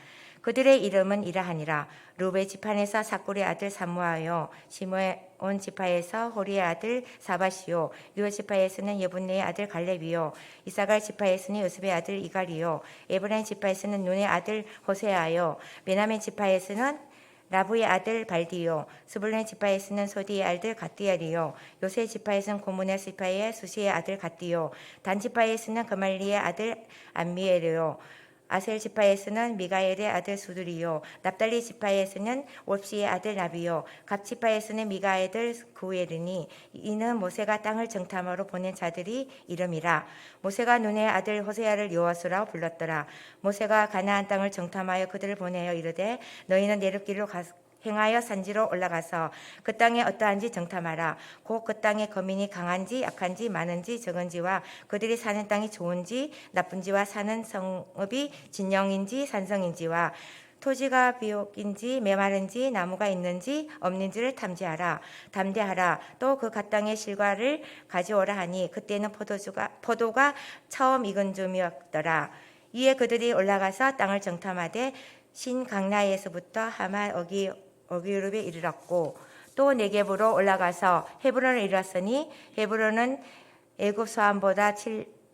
S2: 그들의 이름은 이러하니라. 루벤 지파에서 사꿀의 아들 삼무아요. 시므온 지파에서 호리의 아들 사바시요. 유다 지파에서는 여분네의 아들 갈렙이요. 이사갈 지파에서는 요셉의 아들 이갈이요. 에브라임 지파에서는 눈의 아들 호세아요. 베냐민 지파에서는 라브의 아들 발디요. 스불론 지파에서는 소디의 아들 갓디엘이요. 요새 지파에서는 고문의 지파의 수시의 아들 갓디요. 단 지파에서는 그말리의 아들 암미엘이요. 아셀 지파에서는 미가엘의 아들 수들이요. 납달리 지파에서는 옵시의 아들 나비요. 갑 지파에서는 미가의 아들 구엘이니 이는 모세가 땅을 정탐하러 보낸 자들이 이름이라. 모세가 눈의 아들 호세아를 여호수라고 불렀더라. 모세가 가나안 땅을 정탐하여 그들을 보내어 이르되 너희는 내륙길로 행하여 산지로 올라가서 그 땅에 어떠한지 정탐하라. 곧 그 땅의 거민이 강한지 약한지 많은지 적은지와 그들이 사는 땅이 좋은지 나쁜지와 사는 성읍이 진영인지 산성인지와 토지가 비옥인지 메마른지 나무가 있는지 없는지를 담대하라. 또 그 갓 땅의 실과를 가져오라 하니 그때는 포도가 처음 익은 즈음이었더라. 이에 그들이 올라가서 땅을 정탐하되 신강나에서부터 하만 어기룹에 이르렀고 또 네겝으로 올라가서 헤브론을 이르렀으니 헤브론은 애굽 소안보다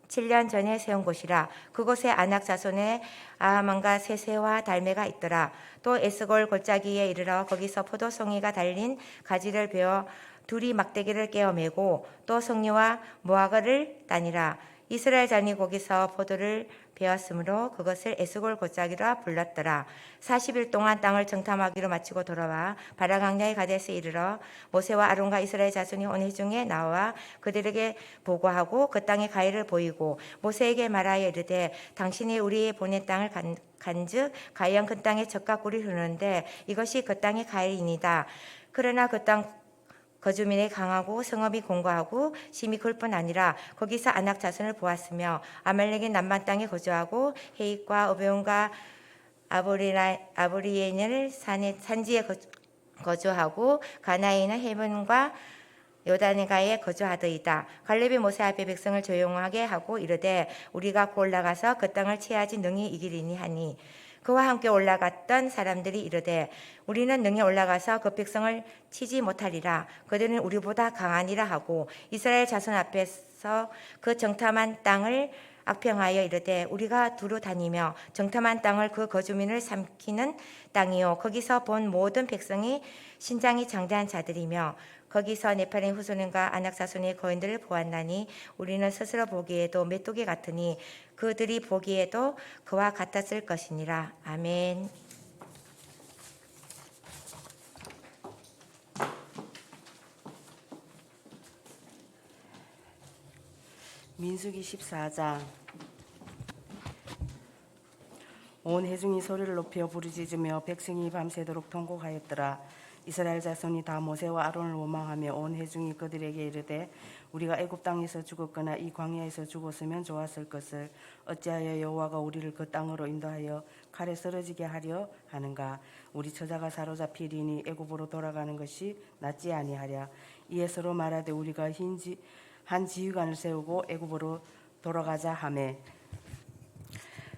S2: 7년 전에 세운 곳이라. 그곳에 아낙 자손의 아하만과 세세와 달메가 있더라. 또 에스골 골짜기에 이르러 거기서 포도송이가 달린 가지를 베어 둘이 막대기를 깨어 메고 또 석류와 무화과를 따니라. 이스라엘 자손이 거기서 포도를 베었으므로 그것을 에스골 골짜기라 불렀더라. 40일 동안 땅을 정탐하기로 마치고 돌아와 바라강야의 가데스에 이르러 모세와 아론과 이스라엘 자손이 온 회중에 나와 그들에게 보고하고 그 땅의 가해를 보이고 모세에게 말하여 이르되 당신이 우리 보낸 땅을 간즉 가형 그 땅에 젖과 꿀이 흐르는데 이것이 그 땅의 가해이니이다. 그러나 그 땅 거주민이 강하고 성읍이 공고하고 심이 클 뿐 아니라 거기서 아낙 자손을 보았으며 아말렉이 남방 땅에 거주하고 헤잇과 어베온과 아브리엔을 산지에 거주하고 가나인은 헤본과 요단가에 거주하더이다. 갈렙이 모세 앞에 백성을 조용하게 하고 이르되 우리가 곧 올라가서 그 땅을 취하지 능히 이기리니 하니 그와 함께 올라갔던 사람들이 이르되 우리는 능히 올라가서 그 백성을 치지 못하리라. 그들은 우리보다 강하니라 하고 이스라엘 자손 앞에서 그 정탐한 땅을 악평하여 이르되 우리가 두루 다니며 정탐한 땅을 그 거주민을 삼키는 땅이요 거기서 본 모든 백성이 신장이 장대한 자들이며 거기서 네팔린 후손과 아낙 자손의 거인들을 보았나니 우리는 스스로 보기에도 메뚜기 같으니 그들이 보기에도 그와 같았을 것이니라. 아멘.
S3: 민수기 14장. 온 회중이 소리를 높여 부르짖으며 백성이 밤새도록 통곡하였더라. 이스라엘 자손이 다 모세와 아론을 원망하며 온 회중이 그들에게 이르되 우리가 애굽 땅에서 죽었거나 이 광야에서 죽었으면 좋았을 것을 어찌하여 여호와가 우리를 그 땅으로 인도하여 칼에 쓰러지게 하려 하는가. 우리 처자가 사로잡히리니 애굽으로 돌아가는 것이 낫지 아니하랴. 이에 서로 말하되 우리가 한 지휘관을 세우고 애굽으로 돌아가자 하매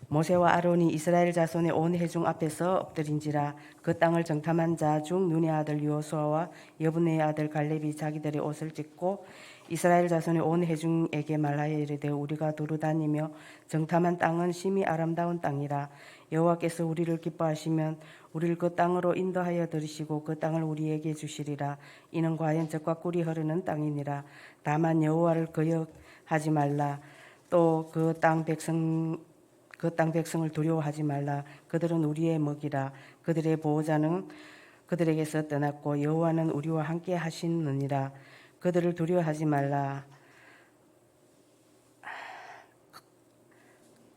S3: 모세와 아론이 이스라엘 자손의 온 회중 앞에서 엎드린지라. 그 땅을 정탐한 자 중 눈의 아들 여호수아와 여분의 아들 갈렙이 자기들의 옷을 찢고 이스라엘 자손의 온 회중에게 말하여 이르되 우리가 두루 다니며 정탐한 땅은 심히 아름다운 땅이라. 여호와께서 우리를 기뻐하시면 우리를 그 땅으로 인도하여 들으시고 그 땅을 우리에게 주시리라. 이는 과연 젖과 꿀이 흐르는 땅이니라. 다만 여호와를 거역하지 말라. 또 그 땅 백성을 두려워하지 말라. 그들은 우리의 먹이라. 그들의 보호자는 그들에게서 떠났고 여호와는 우리와 함께 하시느니라. 그들을 두려워하지 말라.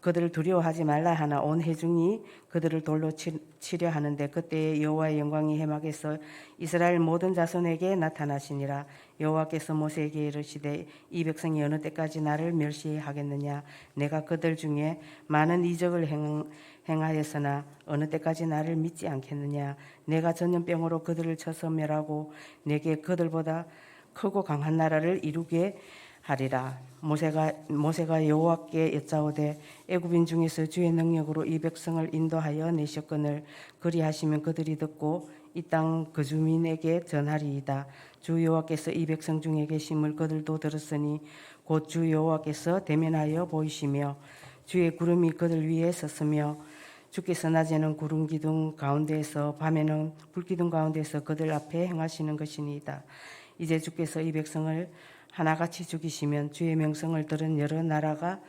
S3: 그들을 두려워하지 말라 하나 온 회중이 그들을 돌로 치려 하는데 그때에 여호와의 영광이 해막에서 이스라엘 모든 자손에게 나타나시니라. 여호와께서 모세에게 이르시되 이 백성이 어느 때까지 나를 멸시하겠느냐. 내가 그들 중에 많은 이적을 행하였으나 어느 때까지 나를 믿지 않겠느냐. 내가 전염병으로 그들을 쳐서 멸하고 내게 그들보다 크고 강한 나라를 이루게 하리라. 모세가 여호와께 여짜오되 애굽인 중에서 주의 능력으로 이 백성을 인도하여 내셨거늘 그리하시면 그들이 듣고 이 땅 그 주민에게 전하리이다. 주 여호와께서 이 백성 중에 계심을 그들도 들었으니 곧 주 여호와께서 대면하여 보이시며 주의 구름이 그들 위에 섰으며 주께서 낮에는 구름 기둥 가운데에서 밤에는 불 기둥 가운데에서 그들 앞에 행하시는 것이니이다. 이제 주께서 이 백성을 하나같이 죽이시면 주의 명성을 들은 여러 나라가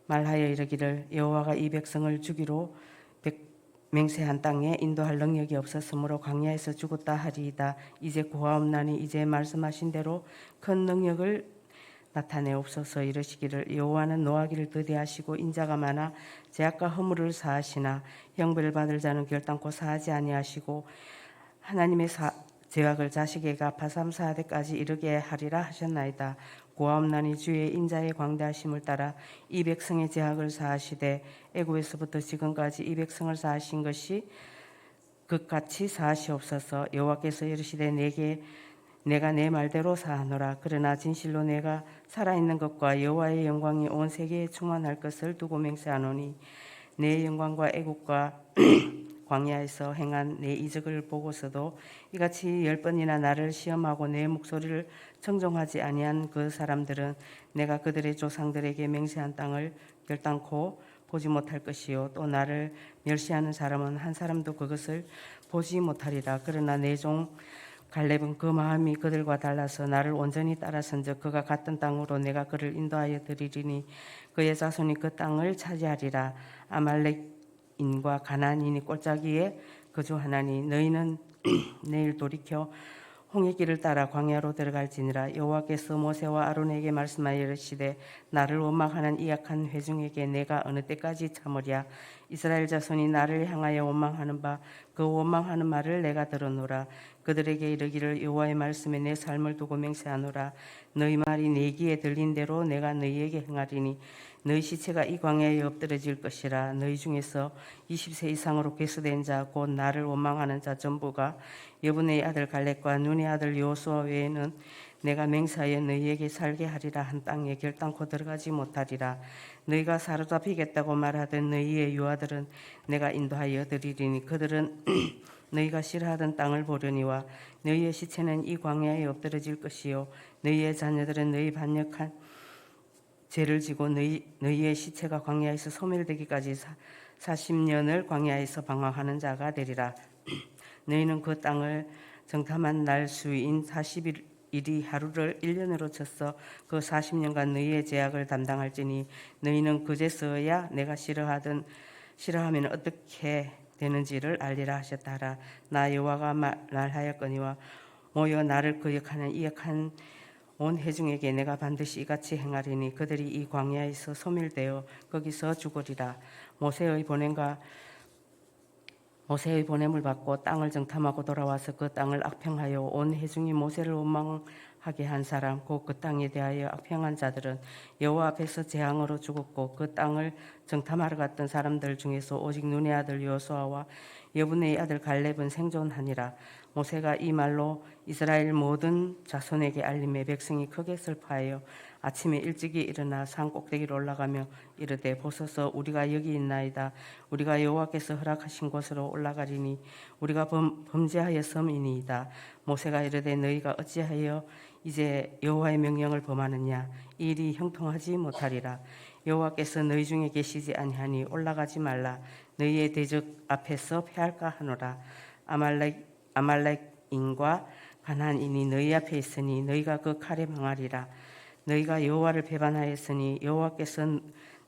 S3: 말하여 이르기를 여호와가 이 백성을 주기로 맹세한 땅에 인도할 능력이 없었으므로 광야에서 죽었다 하리이다. 이제 구하옵나니 이제 말씀하신 대로 큰 능력을 나타내옵소서. 이르시기를 여호와는 노하기를 더디하시고 인자가 많아 죄악과 허물을 사하시나 형벌을 받을 자는 결단코 사하지 아니하시고 하나님의 죄악을 자식에게 갚아 3, 4대까지 이르게 하리라 하셨나이다. 구하옵나니 주의 인자의 광대하심을 따라 이 백성의 죄악을 사하시되 애굽에서부터 지금까지 이 백성을 사하신 것이 그같이 사하시옵소서. 여호와께서 이르시되 내가 내 말대로 사하노라. 그러나 진실로 내가 살아있는 것과 여호와의 영광이 온 세계에 충만할 것을 두고 맹세하노니 내 영광과 애국과 광야에서 행한 내 이적을 보고서도 이같이 10번이나 나를 시험하고 내 목소리를 청종하지 아니한 그 사람들은 내가 그들의 조상들에게 맹세한 땅을 결단코 보지 못할 것이요 또 나를 멸시하는 사람은 한 사람도 그것을 보지 못하리라. 그러나 내 종 갈렙은 그 마음이 그들과 달라서 나를 온전히 따라선즉 그가 갔던 땅으로 내가 그를 인도하여 드리리니 그의 자손이 그 땅을 차지하리라. 아말렉인과 가나안인이 골짜기에 거주하나니 너희는 내일 돌이켜 홍해 길을 따라 광야로 들어갈지니라. 여호와께서 모세와 아론에게 말씀하여 이르시되 나를 원망하는 이 악한 회중에게 내가 어느 때까지 참으랴. 이스라엘 자손이 나를 향하여 원망하는 바 그 원망하는 말을 내가 들었노라. 그들에게 이르기를 여호와의 말씀에 내 삶을 두고 맹세하노라. 너희 말이 내 귀에 들린 대로 내가 너희에게 행하리니 너희 시체가 이 광야에 엎드러질 것이라. 너희 중에서 20세 이상으로 괴수된 자 곧 나를 원망하는 자 전부가 여분의 아들 갈렙과 눈의 아들 여호수아 외에는 내가 맹세하여 너희에게 살게 하리라 한 땅에 결단코 들어가지 못하리라. 너희가 사로잡히겠다고 말하던 너희의 유아들은 내가 인도하여 드리리니 그들은 너희가 싫어하던 땅을 보려니와 너희의 시체는 이 광야에 엎드러질 것이요 너희의 자녀들은 너희 반역한 죄를 지고 너희의 시체가 광야에서 소멸되기까지 40년을 광야에서 방황하는 자가 되리라. 너희는 그 땅을 정탐한 날 수인 40일이 하루를 1년으로 쳤어 그 40년간 너희의 죄악을 담당할지니 너희는 그제서야 내가 싫어하면 어떻게 되는지를 알리라 하셨다라. 나 여호와가 말하였거니와 모여 나를 거역하는 이 악한 온 회중에게 내가 반드시 이같이 행하리니 그들이 이 광야에서 소멸되어 거기서 죽으리라. 모세의 보냄과 모세의 보냄을 받고 땅을 정탐하고 돌아와서 그 땅을 악평하여 온 회중이 모세를 원망하게 한 사람 곧 그 땅에 대하여 악평한 자들은 여호와 앞에서 재앙으로 죽었고 그 땅을 정탐하러 갔던 사람들 중에서 오직 눈의 아들 여호수아와 여분의 아들 갈렙은 생존하니라. 모세가 이 말로 이스라엘 모든 자손에게 알림에 백성이 크게 슬퍼하여 아침에 일찍이 일어나 산 꼭대기로 올라가며 이르되 보소서 우리가 여기 있나이다. 우리가 여호와께서 허락하신 곳으로 올라가리니 우리가 범죄하였음이니이다. 모세가 이르되 너희가 어찌하여 이제 여호와의 명령을 범하느냐. 이 일이 형통하지 못하리라. 여호와께서 너희 중에 계시지 아니하니 올라가지 말라. 너희의 대적 앞에서 패할까 하노라. 아말렉인과 가나안인이 너희 앞에 있으니 너희가 그 칼에 망하리라. 너희가 여호와를 배반하였으니 여호와께서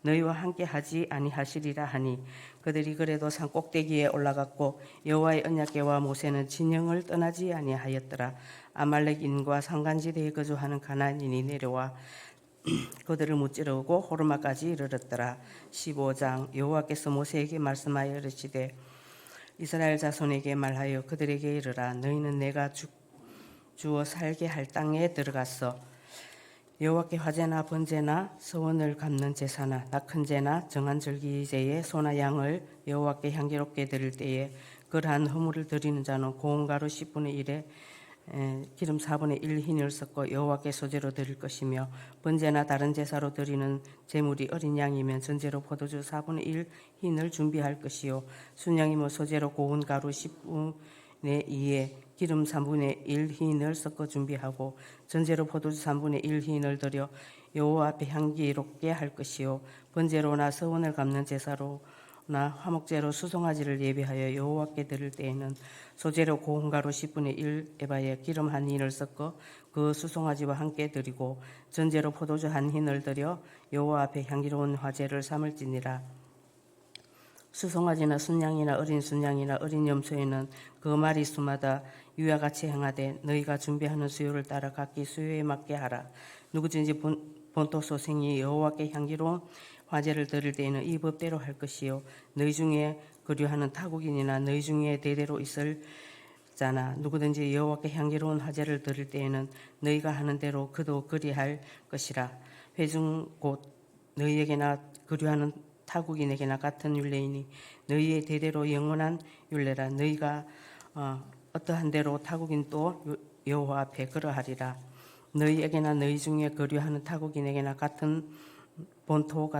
S3: 너희와 함께 하지 아니하시리라 하니 그들이 그래도 산 꼭대기에 올라갔고 여호와의 언약궤와 모세는 진영을 떠나지 아니하였더라. 아말렉인과 산간지대에 거주하는 가나안인이 내려와 그들을 무찌르고 호르마까지 이르렀더라. 15장. 여호와께서 모세에게 말씀하여 이르시되 이스라엘 자손에게 말하여 그들에게 이르라. 너희는 내가 주어 살게 할 땅에 들어갔어. 여호와께 화제나 번제나 서원을 갚는 제사나 낙큰 제나 정한 절기제에 소나 양을 여호와께 향기롭게 드릴 때에 그러한 허물을 드리는 자는 고운 가루 10분의 1에 기름 4분의 1 흰을 섞어 여호와께 소제로 드릴 것이며 번제나 다른 제사로 드리는 제물이 어린 양이면 전제로 포도주 4분의 1 흰을 준비할 것이요 순양이면 소제로 고운 가루 10분의 2에 기름 3분의 1 흰을 섞어 준비하고 전제로 포도주 3분의 1 흰을 드려 여호와 앞에 향기롭게 할 것이요 번제로나 서원을 갚는 제사로 나 화목제로 수송아지를 예비하여 여호와께 드릴 때에는 소제로 고운 가루 10분의 1 에바에 기름 한 흰을 섞어 그 수송아지와 함께 드리고 전제로 포도주 한 흰을 드려 여호와 앞에 향기로운 화제를 삼을지니라. 수송아지나 순양이나 어린 순양이나 어린 염소에는 그 마리수마다 위와 같이 행하되 너희가 준비하는 수요를 따라 각기 수요에 맞게 하라. 누구든지 본토 소생이 여호와께 향기로운 화제를 드릴 때에는 이 법대로 할 것이요 너희 중에 거류하는 타국인이나 너희 중에 대대로 있을 자나 누구든지 여호와께 향기로운 화제를 드릴 때에는 너희가 하는 대로 그도 그리할 것이라. 회중 곧 너희에게나 거류하는 타국인에게나 같은 율례이니 너희의 대대로 영원한 율례라. 너희가 어떠한 대로 타국인도 여호와 앞에 그러하리라. 너희에게나 너희 중에 거류하는 타국인에게나 같은 본토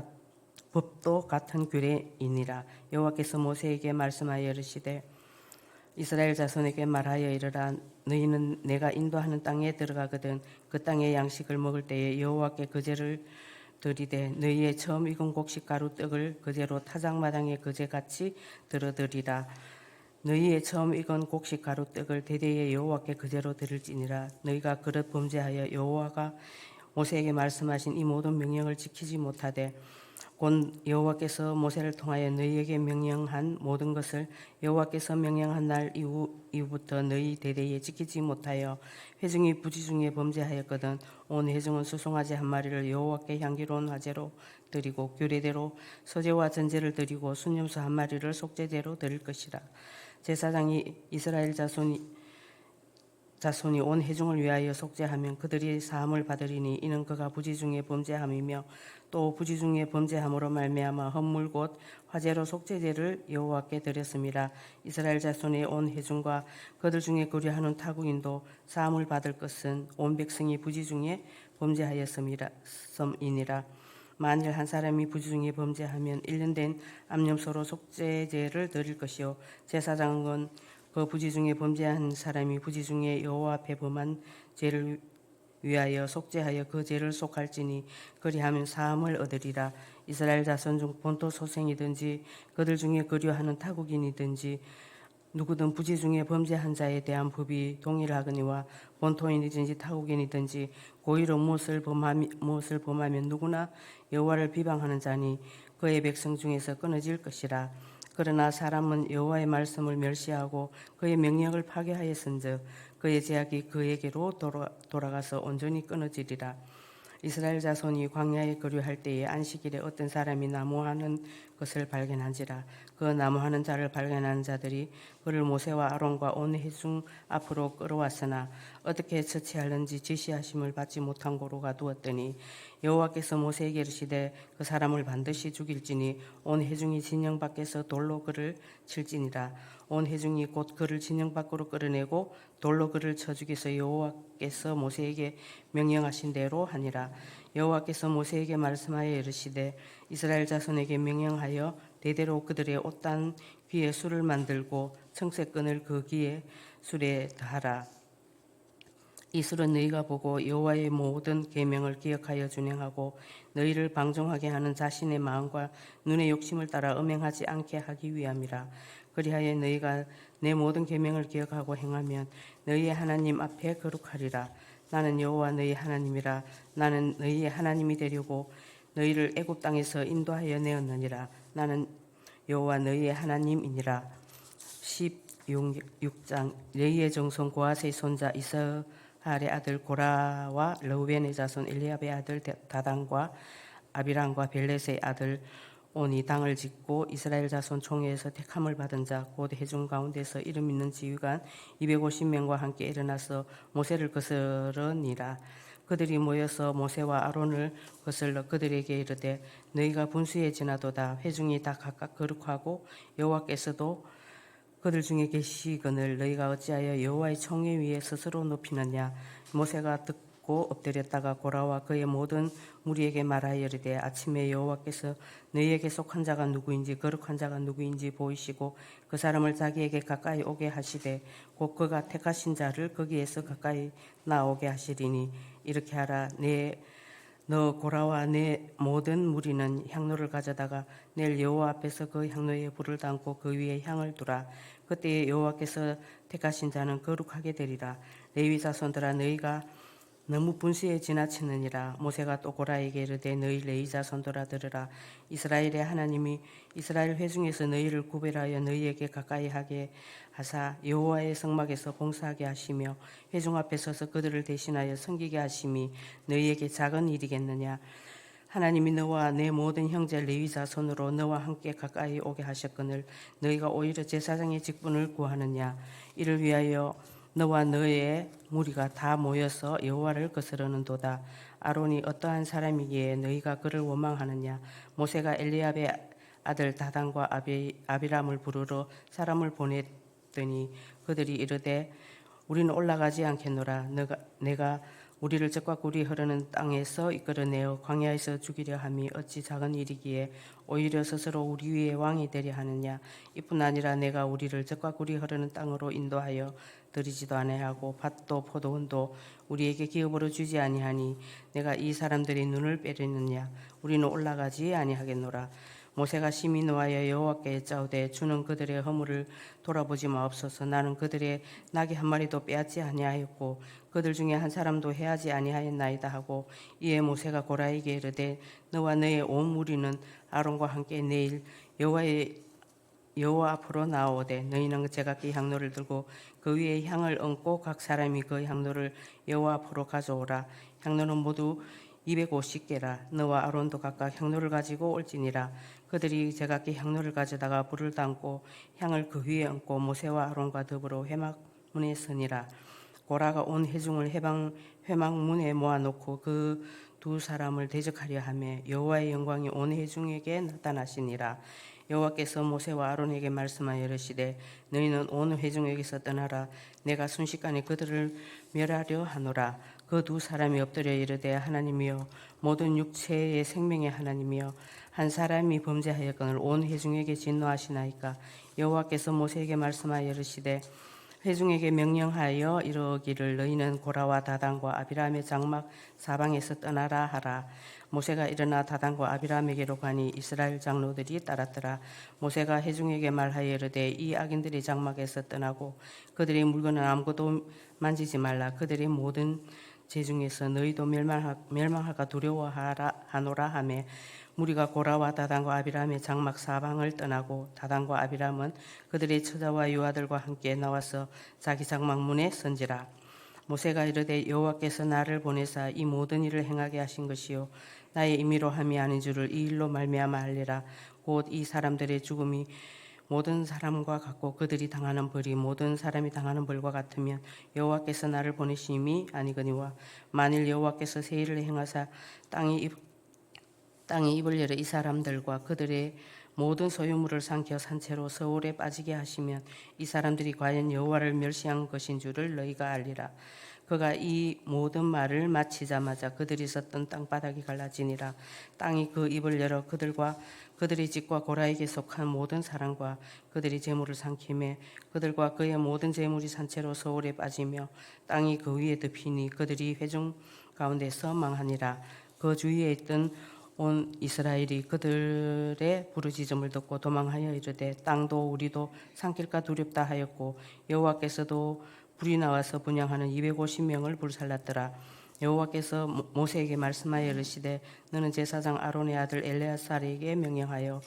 S3: 법도 같은 규례이니라. 여호와께서 모세에게 말씀하여 이르시되 이스라엘 자손에게 말하여 이르라. 너희는 내가 인도하는 땅에 들어가거든 그 땅의 양식을 먹을 때에 여호와께 거제를 드리되 너희의 처음 익은 곡식가루 떡을 거제로 타작마당에 거제같이 들어드리라. 너희의 처음 익은 곡식가루 떡을 대대에 여호와께 거제로 드릴지니라. 너희가 그릇 범죄하여 여호와가 모세에게 말씀하신 이 모든 명령을 지키지 못하되 곧 여호와께서 모세를 통하여 너희에게 명령한 모든 것을 여호와께서 명령한 날 이후부터 너희 대대에 지키지 못하여 회중이 부지 중에 범죄하였거든 온 회중은 수송아지 한 마리를 여호와께 향기로운 화제로 드리고 규례대로 소제와 전제를 드리고 순염소 한 마리를 속죄제로 드릴 것이라. 제사장이 이스라엘 자손이 온 회중을 위하여 속죄하면 그들이 사함을 받으리니 이는 그가 부지 중에 범죄함이며 또 부지 중에 범죄함으로 말미암아 헌물 곧 화제로 속죄제를 여호와께 드렸습니다. 이스라엘 자손의 온 회중과 그들 중에 거류하는 타국인도 사함을 받을 것은 온 백성이 부지 중에 범죄하였음이니라. 만일 한 사람이 부지 중에 범죄하면 1년 된 암염소로 속죄제를 드릴 것이요 제사장은 그 부지 중에 범죄한 사람이 부지 중에 여호와 앞에 범한 죄를 위하여 속죄하여 그 죄를 속할지니 그리하면 사함을 얻으리라. 이스라엘 자손 중 본토 소생이든지 그들 중에 거류하는 타국인이든지 누구든 부지 중에 범죄한 자에 대한 법이 동일하거니와 본토인이든지 타국인이든지 고의로 무엇을 범하면 누구나 여호와를 비방하는 자니 그의 백성 중에서 끊어질 것이라. 그러나 사람은 여호와의 말씀을 멸시하고 그의 명령을 파괴하였은즉 그의 제약이 그에게로 돌아가서 온전히 끊어지리라. 이스라엘 자손이 광야에 거류할 때에 안식일에 어떤 사람이 나무하는 것을 발견한지라. 그 나무하는 자를 발견한 자들이 그를 모세와 아론과 온 회중 앞으로 끌어왔으나 어떻게 처치하는지 지시하심을 받지 못한 고로 가두었더니 여호와께서 모세에게 이르시되 그 사람을 반드시 죽일지니 온 회중이 진영 밖에서 돌로 그를 칠지니라. 온 회중이 곧 그를 진영 밖으로 끌어내고 돌로 그를 쳐 죽여서 여호와께서 모세에게 명령하신 대로 하니라. 여호와께서 모세에게 말씀하여 이르시되 이스라엘 자손에게 명령하여 대대로 그들의 옷단 귀에 술을 만들고 청색끈을 그 귀에 술에 더하라. 이 술은 너희가 보고 여호와의 모든 계명을 기억하여 준행하고 너희를 방종하게 하는 자신의 마음과 눈의 욕심을 따라 음행하지 않게 하기 위함이라. 그리하여 너희가 내 모든 계명을 기억하고 행하면 너희의 하나님 앞에 거룩하리라. 나는 여호와 너희 하나님이라. 나는 너희의 하나님이 되려고 너희를 애굽 땅에서 인도하여 내었느니라. 나는 여호와 너희의 하나님이니라. 16장 레위의 정손 고핫의 손자 이스할의 아들 고라와 르우벤의 자손 엘리압의 아들 다단과 아비람과 벨렛의 아들 온이 당을 짓고 이스라엘 자손 총회에서 택함을 받은 자 곧 회중 가운데서 이름 있는 지휘관 250명과 함께 일어나서 모세를 거스르니라. 그들이 모여서 모세와 아론을 거슬러 그들에게 이르되 너희가 분수에 지나도다. 회중이 다 각각 거룩하고 여호와께서도 그들 중에 계시거늘 너희가 어찌하여 여호와의 총회 위에 스스로 높이느냐. 모세가 듣고 엎드렸다가 고라와 그의 모든 무리에게 말하여 이르되 아침에 여호와께서 너희에게 속한 자가 누구인지 거룩한 자가 누구인지 보이시고 그 사람을 자기에게 가까이 오게 하시되 곧 그가 택하신 자를 거기에서 가까이 나오게 하시리니 이렇게 하라. 너 고라와 내 모든 무리는 향로를 가져다가 내일 여호와 앞에서 그 향로에 불을 담고 그 위에 향을 두라. 그때 여호와께서 택하신 자는 거룩하게 되리라. 레위 자손들아 너희가 너무 분수에 지나치느니라. 모세가 또 고라에게 이르되 너희 레위 자손들아 들으라. 이스라엘의 하나님이 이스라엘 회중에서 너희를 구별하여 너희에게 가까이 하게 하사 여호와의 성막에서 봉사하게 하시며 회중 앞에 서서 그들을 대신하여 섬기게 하심이 너희에게 작은 일이겠느냐. 하나님이 너와 내 모든 형제 레위 자손으로 너와 함께 가까이 오게 하셨거늘 너희가 오히려 제사장의 직분을 구하느냐. 이를 위하여 너와 너의 무리가 다 모여서 여호와를 거스르는도다. 아론이 어떠한 사람이기에 너희가 그를 원망하느냐. 모세가 엘리압의 아들 다단과 아비람을 부르러 사람을 보냈더니 그들이 이르되 우리는 올라가지 않겠노라. 내가 우리를 적과 꿀이 흐르는 땅에서 이끌어내어 광야에서 죽이려 함이 어찌 작은 일이기에 오히려 스스로 우리 위에 왕이 되려 하느냐. 이뿐 아니라 내가 우리를 적과 꿀이 흐르는 땅으로 인도하여 들이지도 아니하고 밭도 포도원도 우리에게 기업으로 주지 아니하니 내가 이 사람들의 눈을 빼리느냐. 우리는 올라가지 아니하겠노라. 모세가 심히 노하여 여호와께 짜오되 주는 그들의 허물을 돌아보지 마옵소서. 나는 그들의 나귀 한 마리도 빼앗지 아니하였고 그들 중에 한 사람도 해하지 아니하였나이다 하고 이에 모세가 고라에게 이르되 너와 너의 온 무리는 아론과 함께 내일 여호와 앞으로 나오되 너희는 제각기 향로를 들고 그 위에 향을 얹고 각 사람이 그 향로를 여호와 앞으로 가져오라. 향로는 모두 250개라. 너와 아론도 각각 향로를 가지고 올지니라. 그들이 제각기 향로를 가져다가 불을 담고 향을 그 위에 얹고 모세와 아론과 더불어 회막문에 서니라. 고라가 온 회중을 회막문에 모아놓고 그 두 사람을 대적하려 하며 여호와의 영광이 온 회중에게 나타나시니라. 여호와께서 모세와 아론에게 말씀하여 이르시되 너희는 온 회중에게서 떠나라. 내가 순식간에 그들을 멸하려 하노라. 그 두 사람이 엎드려 이르되 하나님이여 모든 육체의 생명의 하나님이여 한 사람이 범죄하였거늘 온 회중에게 진노하시나이까. 여호와께서 모세에게 말씀하여 이르시되 회중에게 명령하여 이르기를 너희는 고라와 다단과 아비람의 장막 사방에서 떠나라 하라. 모세가 일어나 다단과 아비람에게로 가니 이스라엘 장로들이 따랐더라. 모세가 회중에게 말하여 이르되 이 악인들의 장막에서 떠나고 그들의 물건은 아무것도 만지지 말라. 그들의 모든 제 중에서 너희도 멸망할까 두려워하노라 하며 무리가 고라와 다단과 아비람의 장막 사방을 떠나고 다단과 아비람은 그들의 처자와 유아들과 함께 나와서 자기 장막 문에 선지라. 모세가 이르되 여호와께서 나를 보내사 이 모든 일을 행하게 하신 것이요 나의 임의로 함이 아닌 줄을 이 일로 말미암아 알리라. 곧 이 사람들의 죽음이 모든 사람과 같고 그들이 당하는 벌이 모든 사람이 당하는 벌과 같으면 여호와께서 나를 보내심이 아니거니와 만일 여호와께서 세일을 행하사 땅이 입을 열어 이 사람들과 그들의 모든 소유물을 삼켜 산채로 서울에 빠지게 하시면 이 사람들이 과연 여호와를 멸시한 것인 줄을 너희가 알리라. 그가 이 모든 말을 마치자마자 그들이 섰던 땅바닥이 갈라지니라. 땅이 그 입을 열어 그들과 그들의 집과 고라에게 속한 모든 사람과 그들의 재물을 삼키매 그들과 그의 모든 재물이 산채로 서울에 빠지며 땅이 그 위에 덮이니 그들이 회중 가운데서 망하니라. 그 주위에 있던 온 이스라엘이 그들의 부르짖음을 듣고 도망하여 이르되 땅도 우리도 삼킬까 두렵다 하였고 여호와께서도 불이 나와서 분향하는 250명을 불살랐더라. 여호와께서 모세에게 말씀하여 이르시되 너는 제사장 아론의 아들 엘레아살에게 명령하여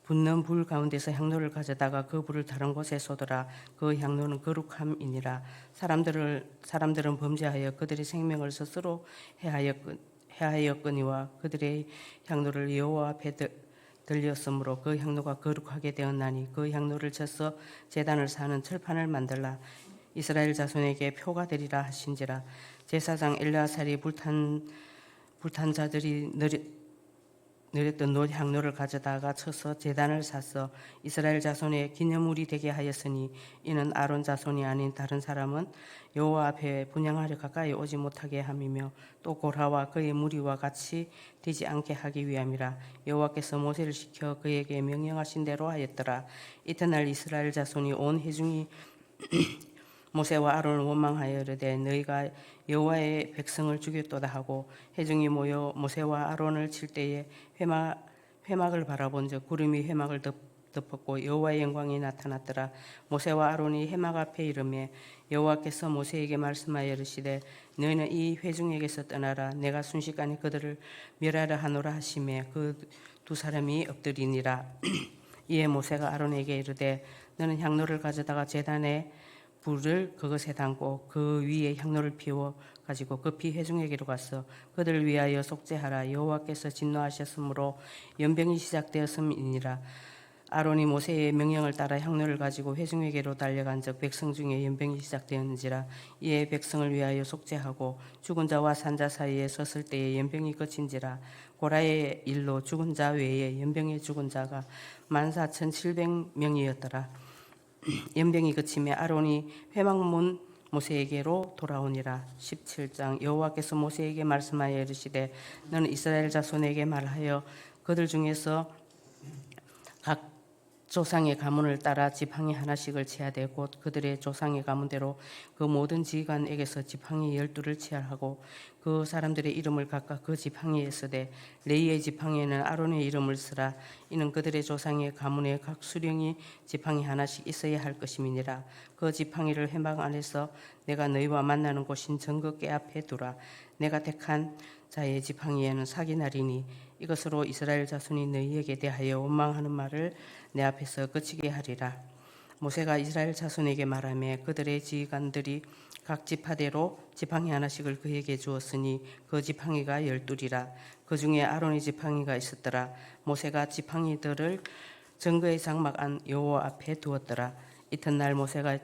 S3: 붙는 불 가운데서 향로를 가져다가 그 불을 다른 곳에 쏟으라. 그 향로는 거룩함이니라. 사람들은 범죄하여 그들의 생명을 스스로 해하였거니와 그들의 향로를 여호와 앞에 들렸으므로 그 향로가 거룩하게 되었나니 그 향로를 쳐서 제단을 사는 철판을 만들라. 이스라엘 자손에게 표가 되리라 하신지라. 제사장 엘레아살이 불탄 자들이 내렸던 놋 향로를 가져다가 쳐서 제단을 샀어 이스라엘 자손의 기념물이 되게 하였으니 이는 아론 자손이 아닌 다른 사람은 여호와 앞에 분향하려 가까이 오지 못하게 함이며 또 고라와 그의 무리와 같이 되지 않게 하기 위함이라. 여호와께서 모세를 시켜 그에게 명령하신 대로 하였더라. 이튿날 이스라엘 자손이 온 회중이 모세와 아론을 원망하여 이르되 너희가 여호와의 백성을 죽였도다 하고 회중이 모여 모세와 아론을 칠 때에 회막을 바라본즉 구름이 회막을 덮었고 여호와의 영광이 나타났더라. 모세와 아론이 회막 앞에 이르매 여호와께서 모세에게 말씀하여 이르시되 너희는 이 회중에게서 떠나라. 내가 순식간에 그들을 멸하려 하노라 하시매 그 두 사람이 엎드리니라. 이에 모세가 아론에게 이르되 너는 향로를 가져다가 제단에 불을 그것에 담고 그 위에 향로를 피워 가지고 급히 회중에게로 갔어. 그들을 위하여 속죄하라. 여호와께서 진노하셨으므로 연병이 시작되었음이니라. 아론이 모세의 명령을 따라 향로를 가지고 회중에게로 달려간즉 백성 중에 연병이 시작되었는지라. 이에 백성을 위하여 속죄하고 죽은 자와 산 자 사이에 섰을 때에 연병이 그친지라. 고라의 일로 죽은 자 외에 연병에 죽은 자가 14,700명이었더라. 연병이 그치며 아론이 회막문 모세에게로 돌아오니라. 17장. 여호와께서 모세에게 말씀하여 이르시되 너는 이스라엘 자손에게 말하여 그들 중에서 각 조상의 가문을 따라 지팡이 하나씩을 치하되 곧 그들의 조상의 가문대로 그 모든 지휘관에게서 지팡이 12를 치하고 그 사람들의 이름을 각각 그 지팡이에 쓰되 레위의 지팡이에는 아론의 이름을 쓰라. 이는 그들의 조상의 가문에 각 수령이 지팡이 하나씩 있어야 할 것임이니라. 그 지팡이를 회막 안에서 내가 너희와 만나는 곳인 정극계 앞에 두라. 내가 택한 자의 지팡이에는 사기나리니 이것으로 이스라엘 자손이 너희에게 대하여 원망하는 말을 내 앞에서 그치게 하리라. 모세가 이스라엘 자손에게 말하며 그들의 지휘관들이 각 지파대로 지팡이 하나씩을 그에게 주었으니 그 지팡이가 12이라. 그 중에 아론의 지팡이가 있었더라. 모세가 지팡이들을 증거의 장막 안 여호와 앞에 두었더라. 이튿날 모세가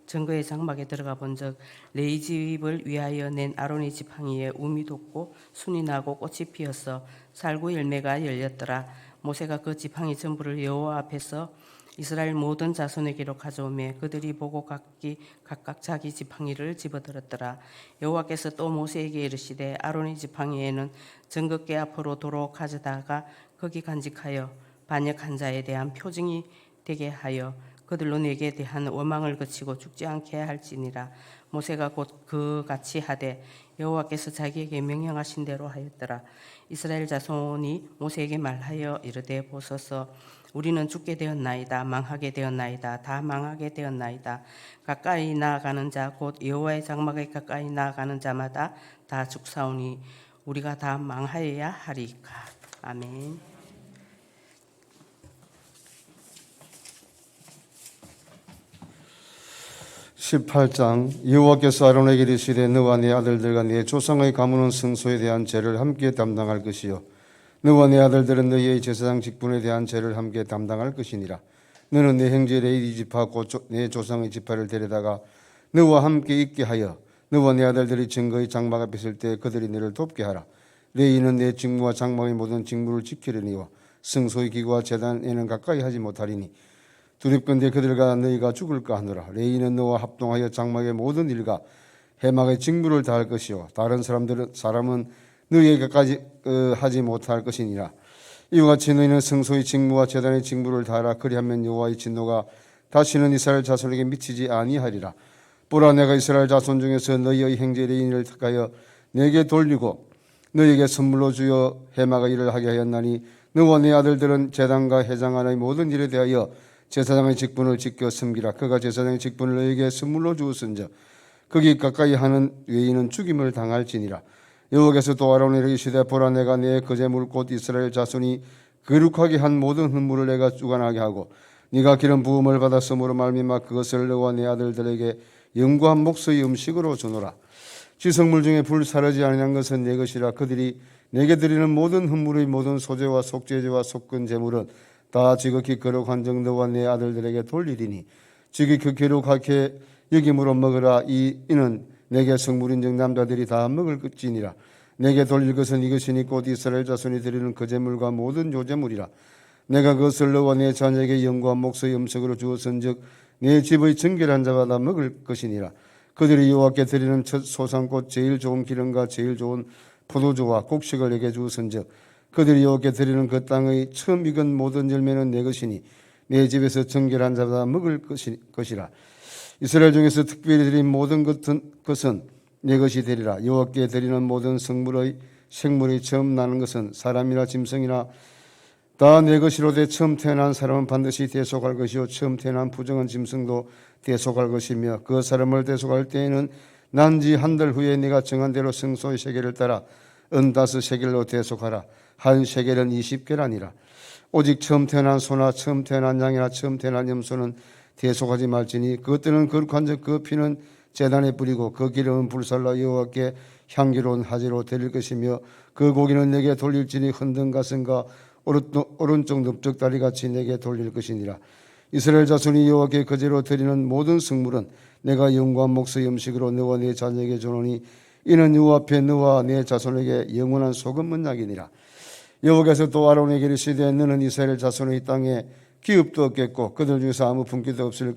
S3: 증거의 장막에 들어가 본즉 레위 집을 위하여 낸 아론의 지팡이에 움이 돋고 순이 나고 꽃이 피었어 살구 열매가 열렸더라. 모세가 그 지팡이 전부를 여호와 앞에서 이스라엘 모든 자손에게로 가져오매 그들이 보고 각각 자기 지팡이를 집어들었더라. 여호와께서 또 모세에게 이르시되 아론의 지팡이에는 정극계 앞으로 도로 가져다가 거기 간직하여 반역한 자에 대한 표징이 되게 하여 그들로 내게 대한 원망을 그치고 죽지 않게 할지니라. 모세가 곧 그같이 하되 여호와께서 자기에게 명령하신 대로 하였더라. 이스라엘 자손이 모세에게 말하여 이르되 보소서 우리는 죽게 되었나이다. 망하게 되었나이다. 다 망하게 되었나이다. 가까이 나아가는 자 곧 여호와의 장막에 가까이 나아가는 자마다 다 죽사오니 우리가 다 망하여야 하리까. 아멘.
S4: 18장. 여호와께서 아론에게 이르시되 너와 네 아들들과 네 조상의 가문은 성소에 대한 죄를 함께 담당할 것이요 너와 내 아들들은 너희의 제사장 직분에 대한 죄를 함께 담당할 것이니라. 너는 내 형제 레위 지파 곧 내 조상의 지파를 데려다가 너와 함께 있게 하여 너와 내 아들들이 증거의 장막 앞에 있을 때 그들이 너를 돕게 하라. 레위는 내 직무와 장막의 모든 직무를 지키려니와 성소의 기구와 제단에는 가까이 하지 못하리니 두렵건대 그들과 너희가 죽을까 하노라. 레위는 너와 합동하여 장막의 모든 일과 해막의 직무를 다할 것이요 다른 사람은 너희에게 가까이 하지 못할 것이니라. 이와 같이 너희는 성소의 직무와 제단의 직무를 다하라. 그리하면 여호와의 진노가 다시는 이스라엘 자손에게 미치지 아니하리라. 보라, 내가 이스라엘 자손 중에서 너희의 형제 레위인을 택하여 내게 돌리고 너희에게 선물로 주어 해막의 일을 하게 하였나니 너와 내 아들들은 제단과 회장안의 모든 일에 대하여 제사장의 직분을 지켜 섬기라. 그가 제사장의 직분을 너희에게 선물로 주었은즉 거기 가까이 하는 외인은 죽임을 당할지니라. 여호와께서 또 아론에게 이르시되 보라, 내가 내 거제물 곧 이스라엘 자손이 거룩하게 한 모든 흠물을 내가 주관하게 하고 네가 기름 부음을 받았으므로 말미암아 그것을 너와 내 아들들에게 영구한 목소의 음식으로 주노라. 지성물 중에 불 사르지 아니한 것은 내 것이라. 그들이 내게 드리는 모든 흠물의 모든 소제와 속죄제와 속건 제물은 다 지극히 거룩한 정 너와 내 아들들에게 돌리리니 지극히 거룩하게 여김으로 먹으라. 이는 내게 성물인즉 남자들이 다 먹을 것이니라. 내게 돌릴 것은 이것이니 곧 이스라엘 자손이 드리는 거제물과 모든 요제물이라. 내가 그것을 너와 내 자녀에게 영구한 목소의 음식으로 주었은즉 내 집의 정결한 자가 다 먹을 것이니라. 그들이 여호와께 드리는 첫 소상 곧 제일 좋은 기름과 제일 좋은 포도주와 곡식을 내게 주었은즉 그들이 여호와께 드리는 그 땅의 처음 익은 모든 열매는 내 것이니 내 집에서 정결한 자가 다 먹을 것이라. 이스라엘 중에서 특별히 드린 모든 것은 내 것이 되리라. 여호와께 드리는 모든 생물의 처음 나는 것은 사람이나 짐승이나 다 내 것이로되 처음 태어난 사람은 반드시 대속할 것이요 처음 태어난 부정한 짐승도 대속할 것이며 그 사람을 대속할 때에는 난지 한 달 후에 네가 정한 대로 성소의 세겔을 따라 15세겔로 대속하라. 한 세겔은 20계라니라. 오직 처음 태어난 소나 처음 태어난 양이나 처음 태어난 염소는 대속하지 말지니 그것들은 거룩한 즉 그 피는 제단에 뿌리고 그 기름은 불살라 여호와께 향기로운 화제로 드릴 것이며 그 고기는 내게 돌릴지니 흔든 가슴과 오른쪽 넓적다리 같이 내게 돌릴 것이니라. 이스라엘 자손이 여호와께 거제로 드리는 모든 성물은 내가 영구한 목소의 음식으로 너와 내 자녀에게 주노니 이는 여호와 앞에 너와 내 자손에게 영원한 소금 언약이니라. 여호와께서 또 아론에게 이르시되 너는 이스라엘 자손의 땅에 기업도 없겠고 그들 중에서 아무 분기도 없을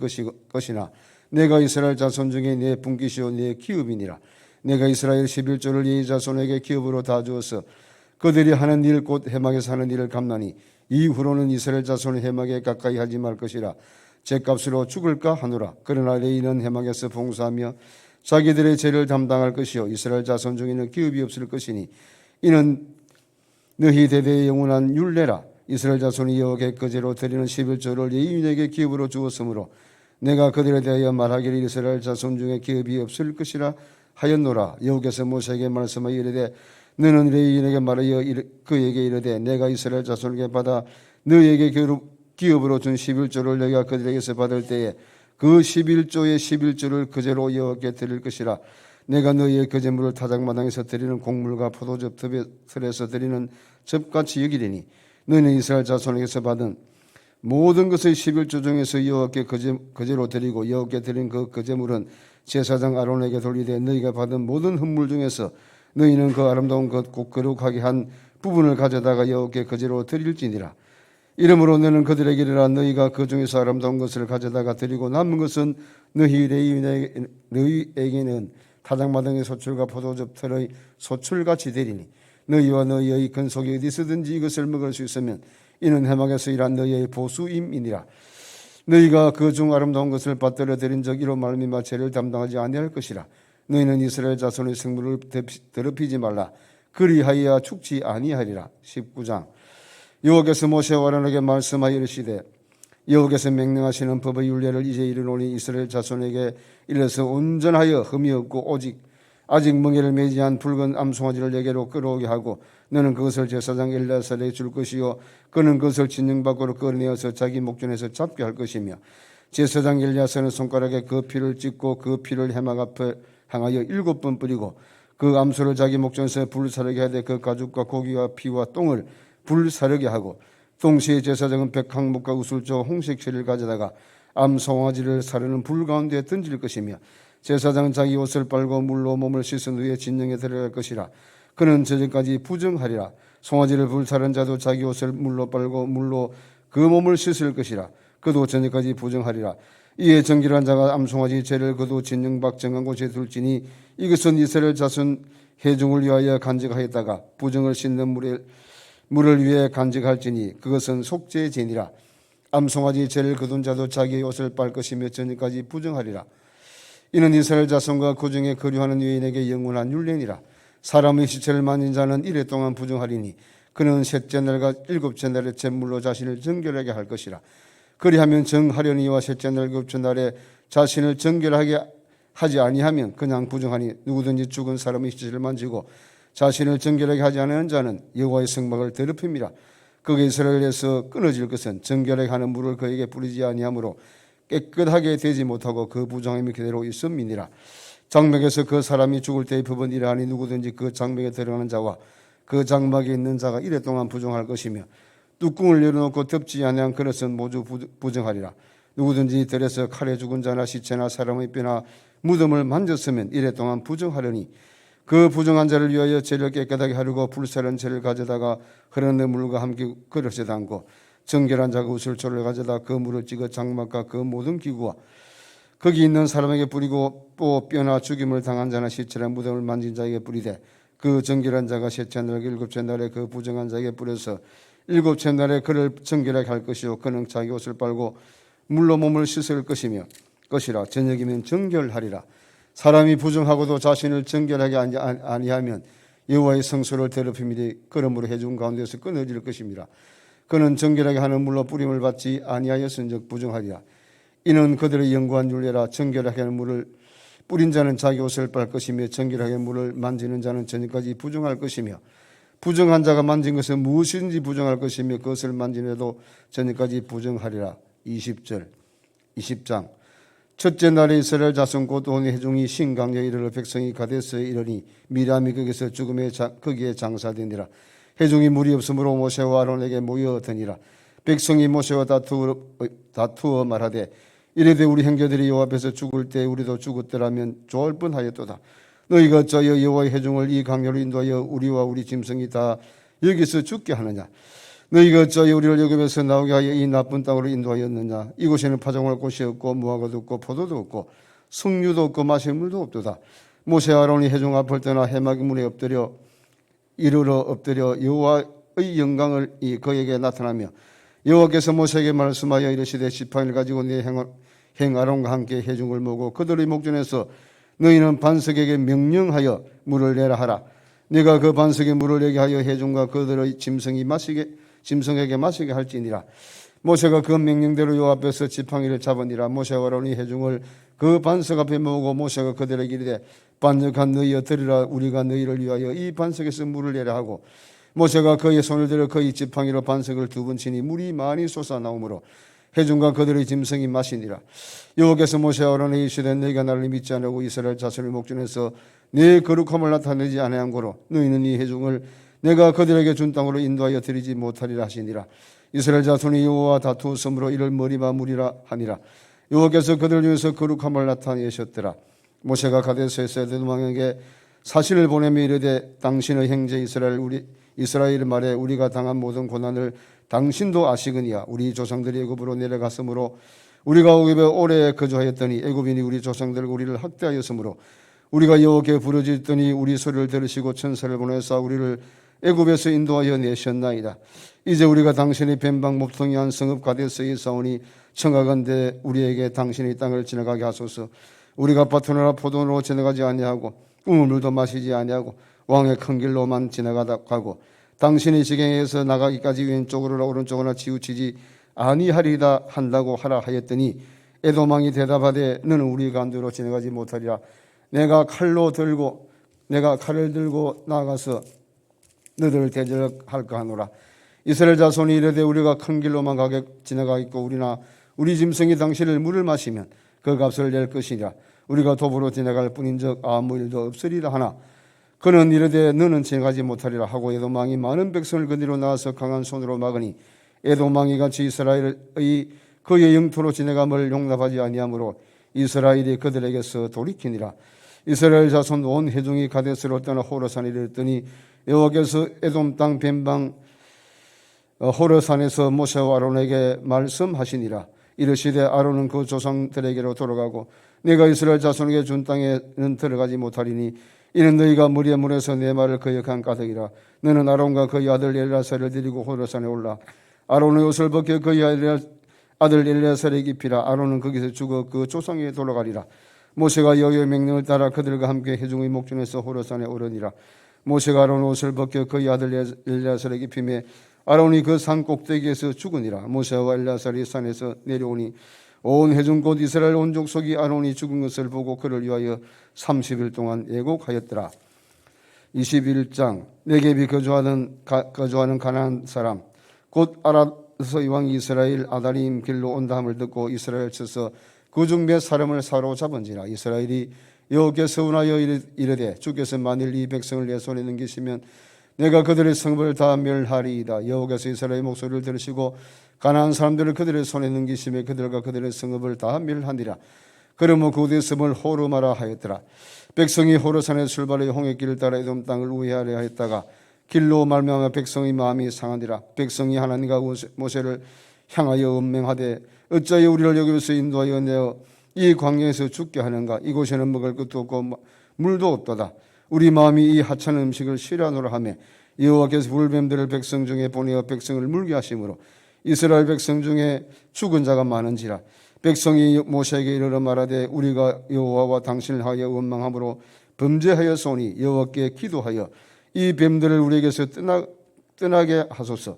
S4: 것이나 내가 이스라엘 자손 중에 내 분기시오 내 기업이니라. 내가 이스라엘 11조를 이 자손에게 기업으로 다 주어서 그들이 하는 일 곧 해막에서 하는 일을 갚나니 이후로는 이스라엘 자손의 해막에 가까이 하지 말 것이라. 죗값으로 죽을까 하노라. 그러나 레위는 해막에서 봉사하며 자기들의 죄를 담당할 것이요 이스라엘 자손 중에는 기업이 없을 것이니 이는 너희 대대의 영원한 율례라. 이스라엘 자손이 여호와께 거제로 드리는 11조를 레위인에게 기업으로 주었으므로 내가 그들에 대하여 말하기를 이스라엘 자손 중에 기업이 없을 것이라 하였노라. 여호와께서 모세에게 말씀하여 이르되 너는 레위인에게 말하여 그에게 이르되 내가 이스라엘 자손에게 받아 너희에게 기업으로 준 11조를 너희가 그들에게서 받을 때에 그 11조의 11조를 거제로 여호와께 드릴 것이라. 내가 너희의 거제물을 타작마당에서 드리는 곡물과 포도즙 틀에서 드리는 즙같이 여기리니 너희는 이스라엘 자손에게서 받은 모든 것의 11조 중에서 여호와께 거제로 드리고 여호와께 드린 그 거제물은 제사장 아론에게 돌리되 너희가 받은 모든 흠물 중에서 너희는 그 아름다운 것 곧 거룩하게 한 부분을 가져다가 여호와께 거제로 드릴지니라. 이러므로 너는 그들에게 이르라. 너희가 그 중에서 아름다운 것을 가져다가 드리고 남은 것은 너희 레위인에게는 타작마당의 소출과 포도즙 틀의 소출같이 되리니 너희와 너희의 근속이 어디서든지 이것을 먹을 수 있으면 이는 해막에서 일한 너희의 보수임이니라. 너희가 그 중 아름다운 것을 받들어 드린 적 이로 말미암아 죄를 담당하지 아니할 것이라. 너희는 이스라엘 자손의 생물을 더럽히지 말라. 그리하여야 죽지 아니하리라. 19장. 여호와께서 모세와 아론에게 말씀하여 이르시되 여호와께서 명령하시는 법의 율례를 이제 이르노니 이스라엘 자손에게 이르러서 온전하여 흠이 없고 아직 멍에를 매지 않은 붉은 암송아지를 내게로 끌어오게 하고 너는 그것을 제사장 엘리아살에게 줄 것이요 그는 그것을 진영 밖으로 꺼내어서 자기 목전에서 잡게 할 것이며 제사장 엘리아살은 손가락에 그 피를 찍고 그 피를 해막 앞에 향하여 7번 뿌리고 그 암소를 자기 목전에서 불사르게 하되 그 가죽과 고기와 피와 똥을 불사르게 하고 동시에 제사장은 백항목과 우슬조 홍색채를 가져다가 암송아지를 사르는 불 가운데 던질 것이며 제사장은 자기 옷을 빨고 물로 몸을 씻은 후에 진영에 들어갈 것이라. 그는 저녁까지 부정하리라. 송아지를 불사른 자도 자기 옷을 물로 빨고 물로 그 몸을 씻을 것이라. 그도 저녁까지 부정하리라. 이에 정결한 자가 암송아지 죄를 그도 진영 밖 정한 곳에 둘지니 이것은 이스라엘 자손 회중을 위하여 간직하였다가 부정을 씻는 물을 위해 간직할지니 그것은 속죄의 죄니라. 암송아지 죄를 거둔 자도 자기의 옷을 빨 것이며 저녁까지 부정하리라. 이는 이스라엘 자손과 그 중에 거류하는 유인에게 영원한 율례니라. 사람의 시체를 만진 자는 이래 동안 부정하리니 그는 셋째 날과 일곱째 날에 제물로 자신을 정결하게 할 것이라. 그리하면 정하려니와 셋째 날 일곱째 날에 자신을 정결하게 하지 아니하면 그냥 부정하니 누구든지 죽은 사람의 시체를 만지고 자신을 정결하게 하지 않은 자는 여호와의 성막을 더럽힙니다. 그가 이스라엘에서 끊어질 것은 정결하게 하는 물을 그에게 뿌리지 아니하므로 깨끗하게 되지 못하고 그 부정함이 그대로 있음이니라. 장막에서 그 사람이 죽을 때의 법은 이러하니 누구든지 그 장막에 들어가는 자와 그 장막에 있는 자가 이래 동안 부정할 것이며 뚜껑을 열어놓고 덮지 아니한 그릇은 모두 부정하리라. 누구든지 들에서 칼에 죽은 자나 시체나 사람의 뼈나 무덤을 만졌으면 이래 동안 부정하려니 그 부정한 자를 위하여 죄를 깨끗하게 하려고 불사른 죄를 가져다가 흐르는 물과 함께 그릇에 담고 정결한 자가 우슬초를 가져다 그 물을 찍어 장막과 그 모든 기구와 거기 있는 사람에게 뿌리고 또 뼈나 죽임을 당한 자나 시체나 무덤을 만진 자에게 뿌리되 그 정결한 자가 셋째 날 일곱째 날에 그 부정한 자에게 뿌려서 일곱째 날에 그를 정결하게 할 것이요 그는 자기 옷을 빨고 물로 몸을 씻을 것이라. 저녁이면 정결하리라. 사람이 부정하고도 자신을 정결하게 아니하면 여호와의 성소를 더럽힘이니 그러므로 회중 가운데서 끊어질 것입니다. 그는 정결하게 하는 물로 뿌림을 받지 아니하였은즉 부정하리라. 이는 그들의 영구한 율례라. 정결하게 하는 물을 뿌린 자는 자기 옷을 빨 것이며 정결하게 물을 만지는 자는 저녁까지 부정할 것이며 부정한 자가 만진 것은 무엇인지 부정할 것이며 그것을 만지면도 저녁까지 부정하리라. 20장 첫째 날에 이스라엘 자손 곧 온 회중이 신강에 이르러 백성이 가데스에 이르니 미람이 거기서 거기에 장사되니라. 회중이 물이 없으므로 모세와 아론에게 모여드니라. 백성이 모세와 다투어 말하되 이르되 우리 형제들이 여호와 앞에서 죽을 때 우리도 죽었더라면 좋을 뻔하였도다. 너희가 어찌하여 여호와의 회중을 이 강요로 인도하여 우리와 우리 짐승이 다 여기서 죽게 하느냐. 너희가 어찌하여 우리를 애굽에서 나오게 하여 이 나쁜 땅으로 인도하였느냐. 이곳에는 파종할 곳이 없고 무화과도 없고 포도도 없고 석류도 없고 마실 물도 없도다. 모세와 아론이 회중 앞을 떠나 해막 문에 이르러 엎드려 여호와의 영광을 그에게 나타나며 여호와께서 모세에게 말씀하여 이르시되 지팡이를 가지고 네 행아론과 함께 회중을 모으고 그들의 목전에서 너희는 반석에게 명령하여 물을 내라 하라. 네가 그 반석에 물을 내게 하여 회중과 그들의 짐승에게 마시게 할지니라. 모세가 그 명령대로 여호와 앞에서 지팡이를 잡으니라. 모세와 아론이 회중을 그 반석 앞에 모으고 모세가 그들에게 이르되 반역한 너희여 들으라. 우리가 너희를 위하여 이 반석에서 물을 내라 하고 모세가 그의 손을 들어 그의 지팡이로 반석을 두 번 치니 물이 많이 솟아나오므로 회중과 그들의 짐승이 마시니라. 여호와께서 모세와 아론에게 이르시되 너희가 나를 믿지 않고 이스라엘 자손의 목전에서 내 거룩함을 나타내지 아니한 고로 너희는 이 회중을 내가 그들에게 준 땅으로 인도하여 드리지 못하리라 하시니라. 이스라엘 자손이 여호와와 다투었으므로 이를 머리마 물이라 하니라. 여호와께서 그들 중에서 거룩함을 나타내셨더라. 모세가 가데스에서 에돔 왕에게 사신을 보내며 이르되 당신의 형제 이스라엘 말에 우리가 당한 모든 고난을 당신도 아시거니와 우리 조상들이 애굽으로 내려갔으므로 우리가 애굽에 오래 거주하였더니 애굽인이 우리 조상들과 우리를 학대하였으므로 우리가 여호와께 부르짖더니 우리 소리를 들으시고 천사를 보내사 우리를 애굽에서 인도하여 내셨나이다. 이제 우리가 당신의 변방 목통이 한 성읍 가데스에 있사오니 청하건대 우리에게 당신의 땅을 지나가게 하소서. 우리가 밭으로나 포도로 지나가지 아니하고 우물물도 마시지 아니하고 왕의 큰 길로만 지나가다 가고 당신의 지경에서 나가기까지 왼쪽으로나 오른쪽으로나 치우치지 아니하리다 한다고 하라 하였더니 에돔 왕이 대답하되 너는 우리 가운데로 지나가지 못하리라. 내가 칼을 들고 나가서 너희를 대적할까 하노라. 이스라엘 자손이 이르되 우리가 큰 길로만 지나가겠고 우리나 우리 짐승이 당신을 물을 마시면 그 값을 낼 것이니라. 우리가 도보로 지나갈 뿐인즉 아무 일도 없으리라 하나 그는 이르되 너는 지나가지 못하리라 하고 에돔 왕이 많은 백성을 그뒤로 나와서 강한 손으로 막으니 에돔 왕이 같이 이스라엘의 그의 영토로 지나감을 용납하지 아니하므로 이스라엘이 그들에게서 돌이키니라. 이스라엘 자손 온 회중이 가데스로 떠나 호르산에 이르렀더니 여호와께서 에돔 땅 변방 호르산에서 모세와 아론에게 말씀하시니라. 이르시되 아론은 그 조상들에게로 돌아가고 내가 이스라엘 자손에게 준 땅에는 들어가지 못하리니 이는 너희가 무리의 문에서 내 말을 거역한 까닭이라. 너는 아론과 그의 아들 엘리야사를 데리고 호르산에 올라 아론의 옷을 벗겨 그의 아들 엘리야사를 입히라. 아론은 거기서 죽어 그 조상에게 돌아가리라. 모세가 여호와의 명령을 따라 그들과 함께 회중의 목전에서 호르산에 오르니라. 모세가 아론의 옷을 벗겨 그의 아들 엘리야사를 입히매 아론이 그 산 꼭대기에서 죽으니라. 모세와 엘리야살이 산에서 내려오니 온 회중 곧 이스라엘 온 족속이 아론이 죽은 것을 보고 그를 위하여 30일 동안 애곡하였더라. 21장 네겝이 거주하는 가나안 사람 곧 아라서 이왕 이스라엘 아다림 길로 온다 함을 듣고 이스라엘 쳐서 그중 몇 사람을 사로잡은지라. 이스라엘이 여호와께서 운하여 이르되 주께서 만일 이 백성을 내 손에 넘기시면 내가 그들의 성읍을 다 멸하리이다. 여호와께서 이스라엘의 목소리를 들으시고 가나안 사람들을 그들의 손에 넘기시며 그들과 그들의 성읍을 다 멸하니라. 그러므로 그들의 성을 호르마라 하였더라. 백성이 호르산에 출발하여 홍해길을 따라 에돔 땅을 우회하려 하였다가 길로 말미암아 백성의 마음이 상하니라. 백성이 하나님과 모세를 향하여 음맹하되 어찌하여 우리를 여기서 인도하여 내어 이 광야에서 죽게 하는가. 이곳에는 먹을 것도 없고 물도 없도다. 우리 마음이 이 하찮은 음식을 싫어하노라 하며 여호와께서 불뱀들을 백성 중에 보내어 백성을 물게 하심으로 이스라엘 백성 중에 죽은 자가 많은지라. 백성이 모세에게 이르러 말하되 우리가 여호와와 당신을 하여 원망함으로 범죄하였으니 여호와께 기도하여 이 뱀들을 우리에게서 떠나게 하소서.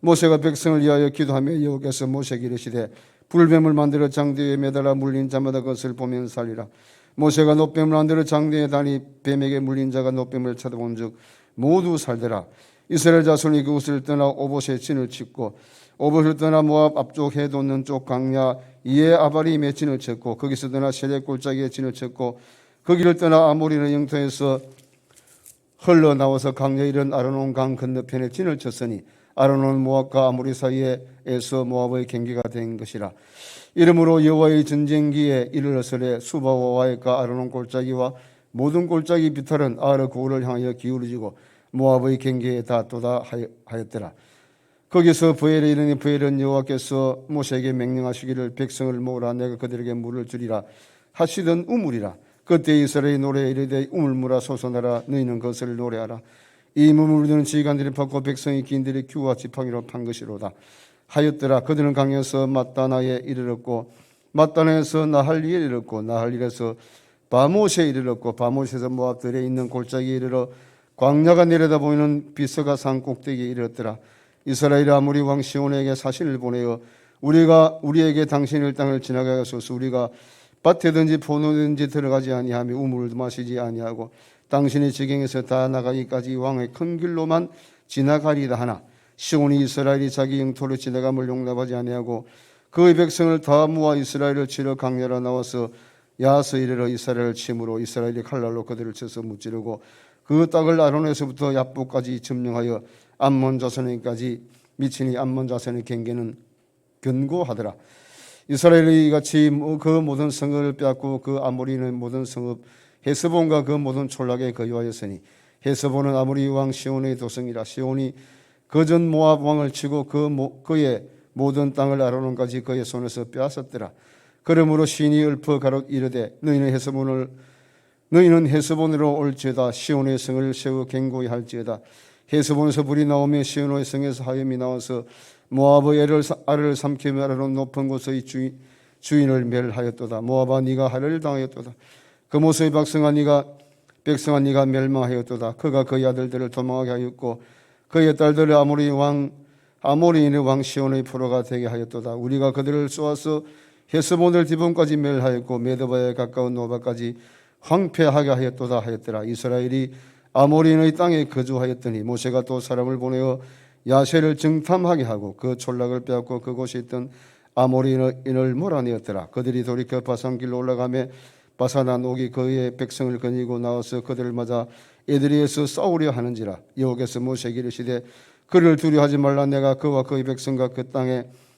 S4: 모세가 백성을 위하여 기도하며 여호와께서 모세에게 이르시되 불뱀을 만들어 장대에 매달아 물린 자마다 그것을 보면 살리라. 모세가 놋뱀을 만들어 장대에 다니 뱀에게 물린 자가 놋뱀을 쳐다본즉 모두 살더라. 이스라엘 자손이 그곳을 떠나 오봇에 진을 쳤고 오봇을 떠나 모압 앞쪽 해 돋는 쪽 강야 이에 아바림에 진을 쳤고 거기서 떠나 세렉 골짜기에 진을 쳤고 거기를 떠나 아모리의 영토에서 흘러나와서 강야 이른 아르논 강 건너편에 진을 쳤으니 아르논 모압과 아모리 사이에서 모압의 경계가 된 것이라. 이러므로 여호와의 전쟁기에 이르렀으되 수바와 와액과 아르논 골짜기와 모든 골짜기 비탈은 아르 고을을 향하여 기울어지고 모압의 경계에 닿도다 하였더라. 거기서 부엘에 이르니 부엘은 여호와께서 모세에게 명령하시기를 백성을 모으라 내가 그들에게 물을 주리라 하시던 우물이라. 그때 이스라엘이 노래에 이르되 우물물아 솟아나라 너희는 그것을 노래하라. 이 우물들은 지휘관들이 받고 백성이 기인들이 규와 지팡이로 판 것이로다 하였더라. 그들은 강에서 맞다나에 이르렀고 맞다나에서 나할리에 이르렀고 나할리에서 바못에 이르렀고 바못에서 모압들에 있는 골짜기에 이르러 광야가 내려다 보이는 비스가 산 꼭대기에 이르렀더라. 이스라엘이 아모리 왕 시온에게 사신을 보내어 우리에게 당신의 땅을 지나가게 하소서. 우리가 밭에든지 포도든지 들어가지 아니하며 우물도 마시지 아니하고 당신의 지경에서 다 나가기까지 왕의 큰 길로만 지나가리다 하나 시온이 이스라엘이 자기 영토로 지나감을 용납하지 아니하고 그의 백성을 다 모아 이스라엘을 치러 강야로 나와서 야서 이르러 이스라엘을 침으로 이스라엘이 칼날로 그들을 쳐서 무찌르고 그 땅을 아론에서부터 야복까지 점령하여 암몬 자손에까지 미치니 암몬 자손의 경계는 견고하더라. 이스라엘이 같이 그 모든 성을 빼앗고 그 아모리는 모든 성읍 헤스본과 그 모든 촌락에 거주하였으니 헤스본은 아모리 왕 시온의 도성이라. 시온이 그전 모압 왕을 치고 그의 모든 땅을 아로논까지 그의 손에서 빼앗았더라. 그러므로 신이 읊어 가롯 이르되 너희는 헤스본으로 올지어다. 시온의 성을 세워 견고히 할지어다. 헤스본에서 불이 나오며 시온의 성에서 화염이 나와서 모압의 알을 삼키며 아르논 높은 곳의 주인을 멸하였도다. 모압아 네가 할례를 당하였도다. 그 모세의 백성아 네가 멸망하였도다. 그가 그의 아들들을 도망하게 하였고 그의 딸들을 아모리인의 왕 시온의 포로가 되게 하였도다. 우리가 그들을 쏘아서 헤스본을 디본까지 멸하였고 메드바에 가까운 노바까지 황폐하게 하였도다 하였더라. 이스라엘이 아모리인의 땅에 거주하였더니 모세가 또 사람을 보내어 야세를 정탐하게 하고 그 촌락을 빼앗고 그곳에 있던 아모리인을 몰아내었더라. 그들이 돌이켜 바산길로 올라가며 바산한 옥이 그의 백성을 거니고 나와서 그들을 맞아 애들에서 싸우려 하는지라. 여호와께서 모세에게 이르시되 그를 두려워하지 말라. 내가 그와 그의 백성과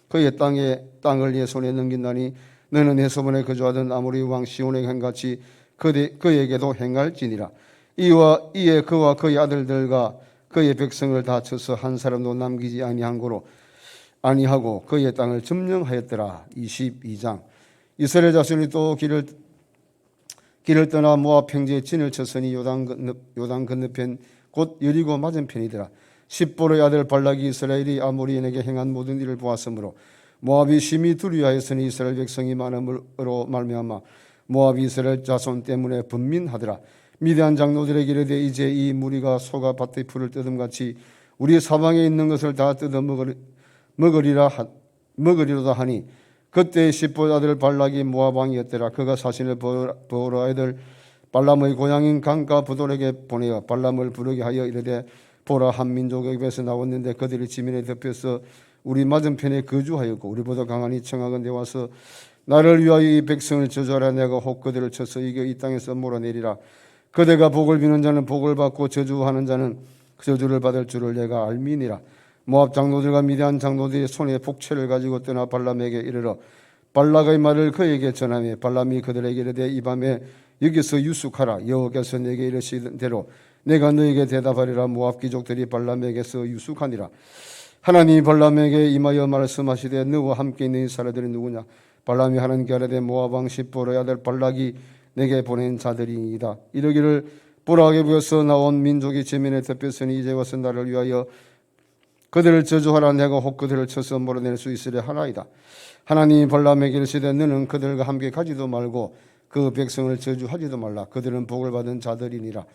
S4: 그의 땅을 네 손에 넘긴다니 너는 헤스본에 거주하던 아모리 왕 시온에게 행같이 그에게도 행할지니라. 이에 그와 그의 아들들과 그의 백성을 다 쳐서 한 사람도 남기지 아니하고 그의 땅을 점령하였더라. 22장. 이스라엘 자손이 또 길을 떠나 모압 평지에 진을 쳤으니 요단 건너편 곧 여리고 맞은편이더라. 십보로의 아들 발락이 이스라엘이 아모리인에게 행한 모든 일을 보았으므로 모압이 심히 두려워하였으니 이스라엘 백성이 많음으로 말미암아 모압이 이스라엘 자손 때문에 분민하더라. 미디안 장로들에게 이르되 이제 이 무리가 소가 밭의 풀을 뜯음같이 우리 사방에 있는 것을 다 뜯어 먹으리로다 하니 그때 십보 아들 발락이 모압 왕이었더라. 그가 사신을 보로 아들 발람의 고향인 강가 부돌에게 보내어 발람을 부르게 하여 이르되 보라, 한 민족의 입에서 나왔는데 그들이 지면에 덮여서 우리 맞은편에 거주하였고 우리보다 강하니 청하건대 와서 나를 위하여 이 백성을 저주하라. 내가 혹 그들을 쳐서 이겨 이 땅에서 몰아내리라. 그대가 복을 비는 자는 복을 받고 저주하는 자는 저주를 받을 줄을 내가 알미니라. 모압 장로들과 미디안 장로들이 손에 복채를 가지고 떠나 발람에게 이르러 발락의 말을 그에게 전하며 발람이 그들에게 이르되 이 밤에 여기서 유숙하라. 여호와께서 내게 이르시던 대로 내가 너에게 대답하리라. 모압 귀족들이 발람에게서 유숙하니라. 하나님이 발람에게 임하여 말씀하시되 너와 함께 있는 이스라엘들이 누구냐? 발람이 하나님께 아뢰되 모압 왕 십보로의 아들 발락이 내게 보낸 자들이이다. 이르기를 보라에게 부여서 나온 민족이 지면에 덮였으니 이제 와서 나를 위하여 그들을 저주하라. 내가 혹 그들을 쳐서 몰아낼 수 있으려 하나이다. 하나님이 발람에게 이르시되 너는 그들과 함께 가지도 말고 그 백성을 저주하지도 말라. 그들은 복을 받은 자들이니라.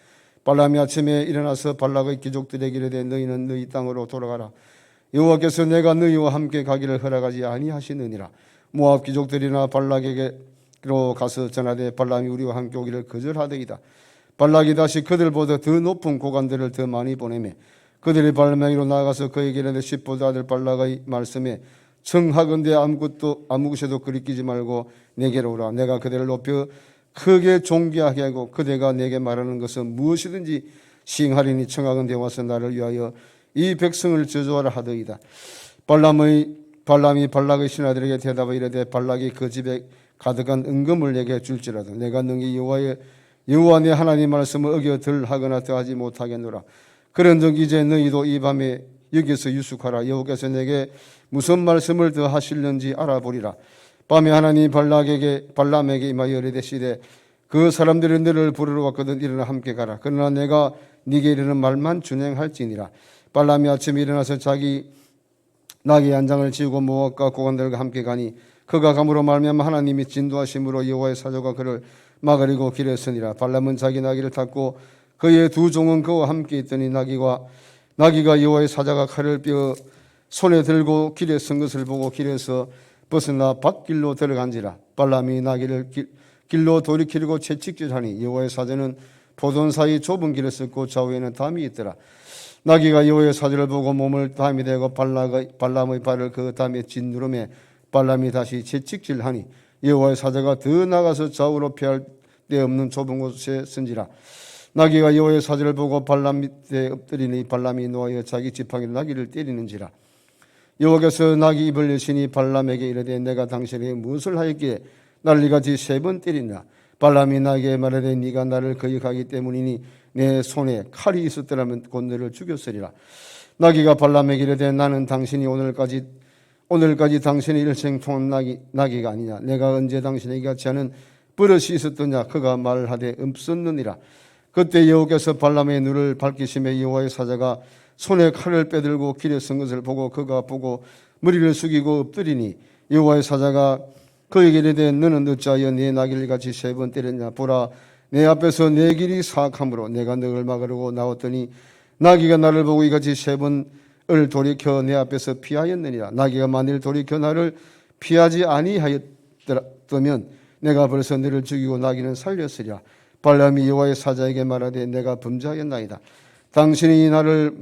S4: 발람이 아침에 일어나서 발락의 귀족들에게 이르되 너희는 너희 땅으로 돌아가라. 여호와께서 내가 너희와 함께 가기를 허락하지 아니하시느니라. 모압 귀족들이나 발락에게로 가서 전하되 발람이 우리와 함께 오기를 거절하더이다. 발락이 다시 그들보다 더 높은 고관들을 더 많이 보내매 그들이 발람에게로 나아가서 그에게 이르되 십보 아들 발락의 말씀에 청하건대 아무것에도 그리끼지 말고 내게로 오라. 내가 그들을 높여 크게 존귀하게 하고 그대가 내게 말하는 것은 무엇이든지 시행하리니 청하건대 와서 나를 위하여 이 백성을 저주하라 하더이다. 발람이 발락의 신하들에게 대답하여 이르되 발락이 그 집에 가득한 은금을 내게 줄지라도 내가 능히 여호와 내 하나님 말씀을 어겨 덜 하거나 더하지 못하겠노라. 그런즉 이제 너희도 이 밤에 여기서 유숙하라. 여호와께서 내게 무슨 말씀을 더 하실는지 알아보리라. 밤에 하나님이 발람에게 임하여 이르시되 그 사람들이 너를 부르러 왔거든 일어나 함께 가라. 그러나 내가 네게 이르는 말만 준행할지니라. 발람이 아침에 일어나서 자기 나귀 한 장을 지우고 모압과 고관들과 함께 가니 그가 감으로 말미암아 하나님이 진도하심으로 여호와의 사조가 그를 막으리고 길에 서니라. 발람은 자기 나귀를 탔고 그의 두 종은 그와 함께 있더니 나귀가 여호와의 사자가 칼을 뼈 손에 들고 길에 선 것을 보고 길에서 벗어나 밭길로 들어간지라. 발람이 나귀를 길로 돌이키려고 채찍질하니 여호와의 사자는 포도원 사이 좁은 길에 섰고 좌우에는 담이 있더라. 나귀가 여호와의 사자를 보고 몸을 담이 대고 발람의 발을 그 담에 짓누르매 발람이 다시 채찍질하니 여호와의 사자가 더 나가서 좌우로 피할 데 없는 좁은 곳에 선지라. 나귀가 여호와의 사자를 보고 발람 밑에 엎드리니 발람이 노하여 자기 지팡이로 나귀를 때리는지라. 여호와께서 나귀 입을 여시니 발람에게 이르되 내가 당신에게 무엇을 하였기에 나를 이같이 3번 때리냐. 발람이 나귀에게 말하되 네가 나를 거역하기 때문이니 내 손에 칼이 있었더라면 곧 너를 죽였으리라. 나귀가 발람에게 이르되 나는 당신이 오늘까지 당신의 일생 통한 나귀가 아니냐. 내가 언제 당신에게 같이 하는 버릇이 있었더냐. 그가 말하되 없었느니라. 그때 여호와께서 발람의 눈을 밝히심에 여호와의 사자가 손에 칼을 빼들고 길에 선 것을 보고 그가 보고 머리를 숙이고 엎드리니 여호와의 사자가 그에게 이르되 너는 어찌하여 내 나귀를 같이 3번 때렸냐. 보라, 내 앞에서 내 길이 사악함으로 내가 너를 막으려고 나왔더니 나귀가 나를 보고 이같이 3번을 돌이켜 내 앞에서 피하였느니라. 나귀가 만일 돌이켜 나를 피하지 아니하였더면 내가 벌써 너를 죽이고 나귀는 살렸으리라. 발람이 여호와의 사자에게 말하되 내가 범죄하였나이다. 당신이 나를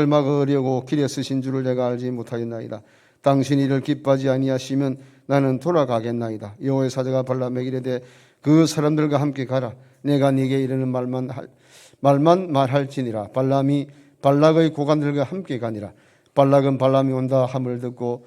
S4: 막으려고 길에 쓰신 줄을 내가 알지 못하였나이다. 당신이 이를 기뻐하지 아니하시면 나는 돌아가겠나이다. 여호와의 사자가 발람에게 이르되 그 사람들과 함께 가라. 내가 네게 이르는 말만 말할지니라. 발람이 발락의 고관들과 함께 가니라. 발락은 발람이 온다 함을 듣고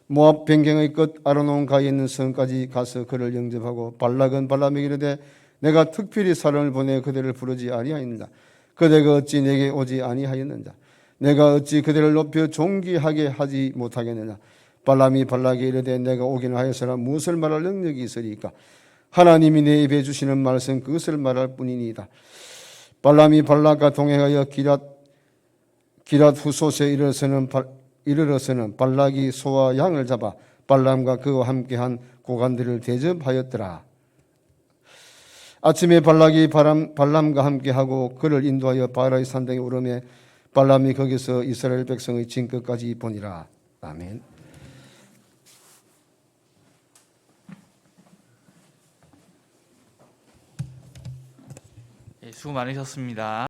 S4: 모압 변경의 끝 아르논 가에 있는 성까지 가서 그를 영접하고 발락은 발람에게 이르되 내가 특별히 사람을 보내 그들을 부르지 아니하였느냐. 그대가 어찌 내게 오지 아니하였느냐. 내가 어찌 그들을 높여 존귀하게 하지 못하겠느냐. 발람이 발락에게 이르되 내가 오기는 하였으나 무엇을 말할 능력이 있으리까. 하나님이 내 입에 주시는 말씀 그것을 말할 뿐이니이다. 발람이 발락과 동행하여 기랏 후솥에 이르러서는 발락이 소와 양을 잡아 발람과 그와 함께한 고관들을 대접하였더라. 아침에 발락이 발람과 함께하고 그를 인도하여 바라의 산당에 오르매 발람이 거기서 이스라엘 백성의 진끝까지 보니라. 아멘.
S5: 수고 많으셨습니다.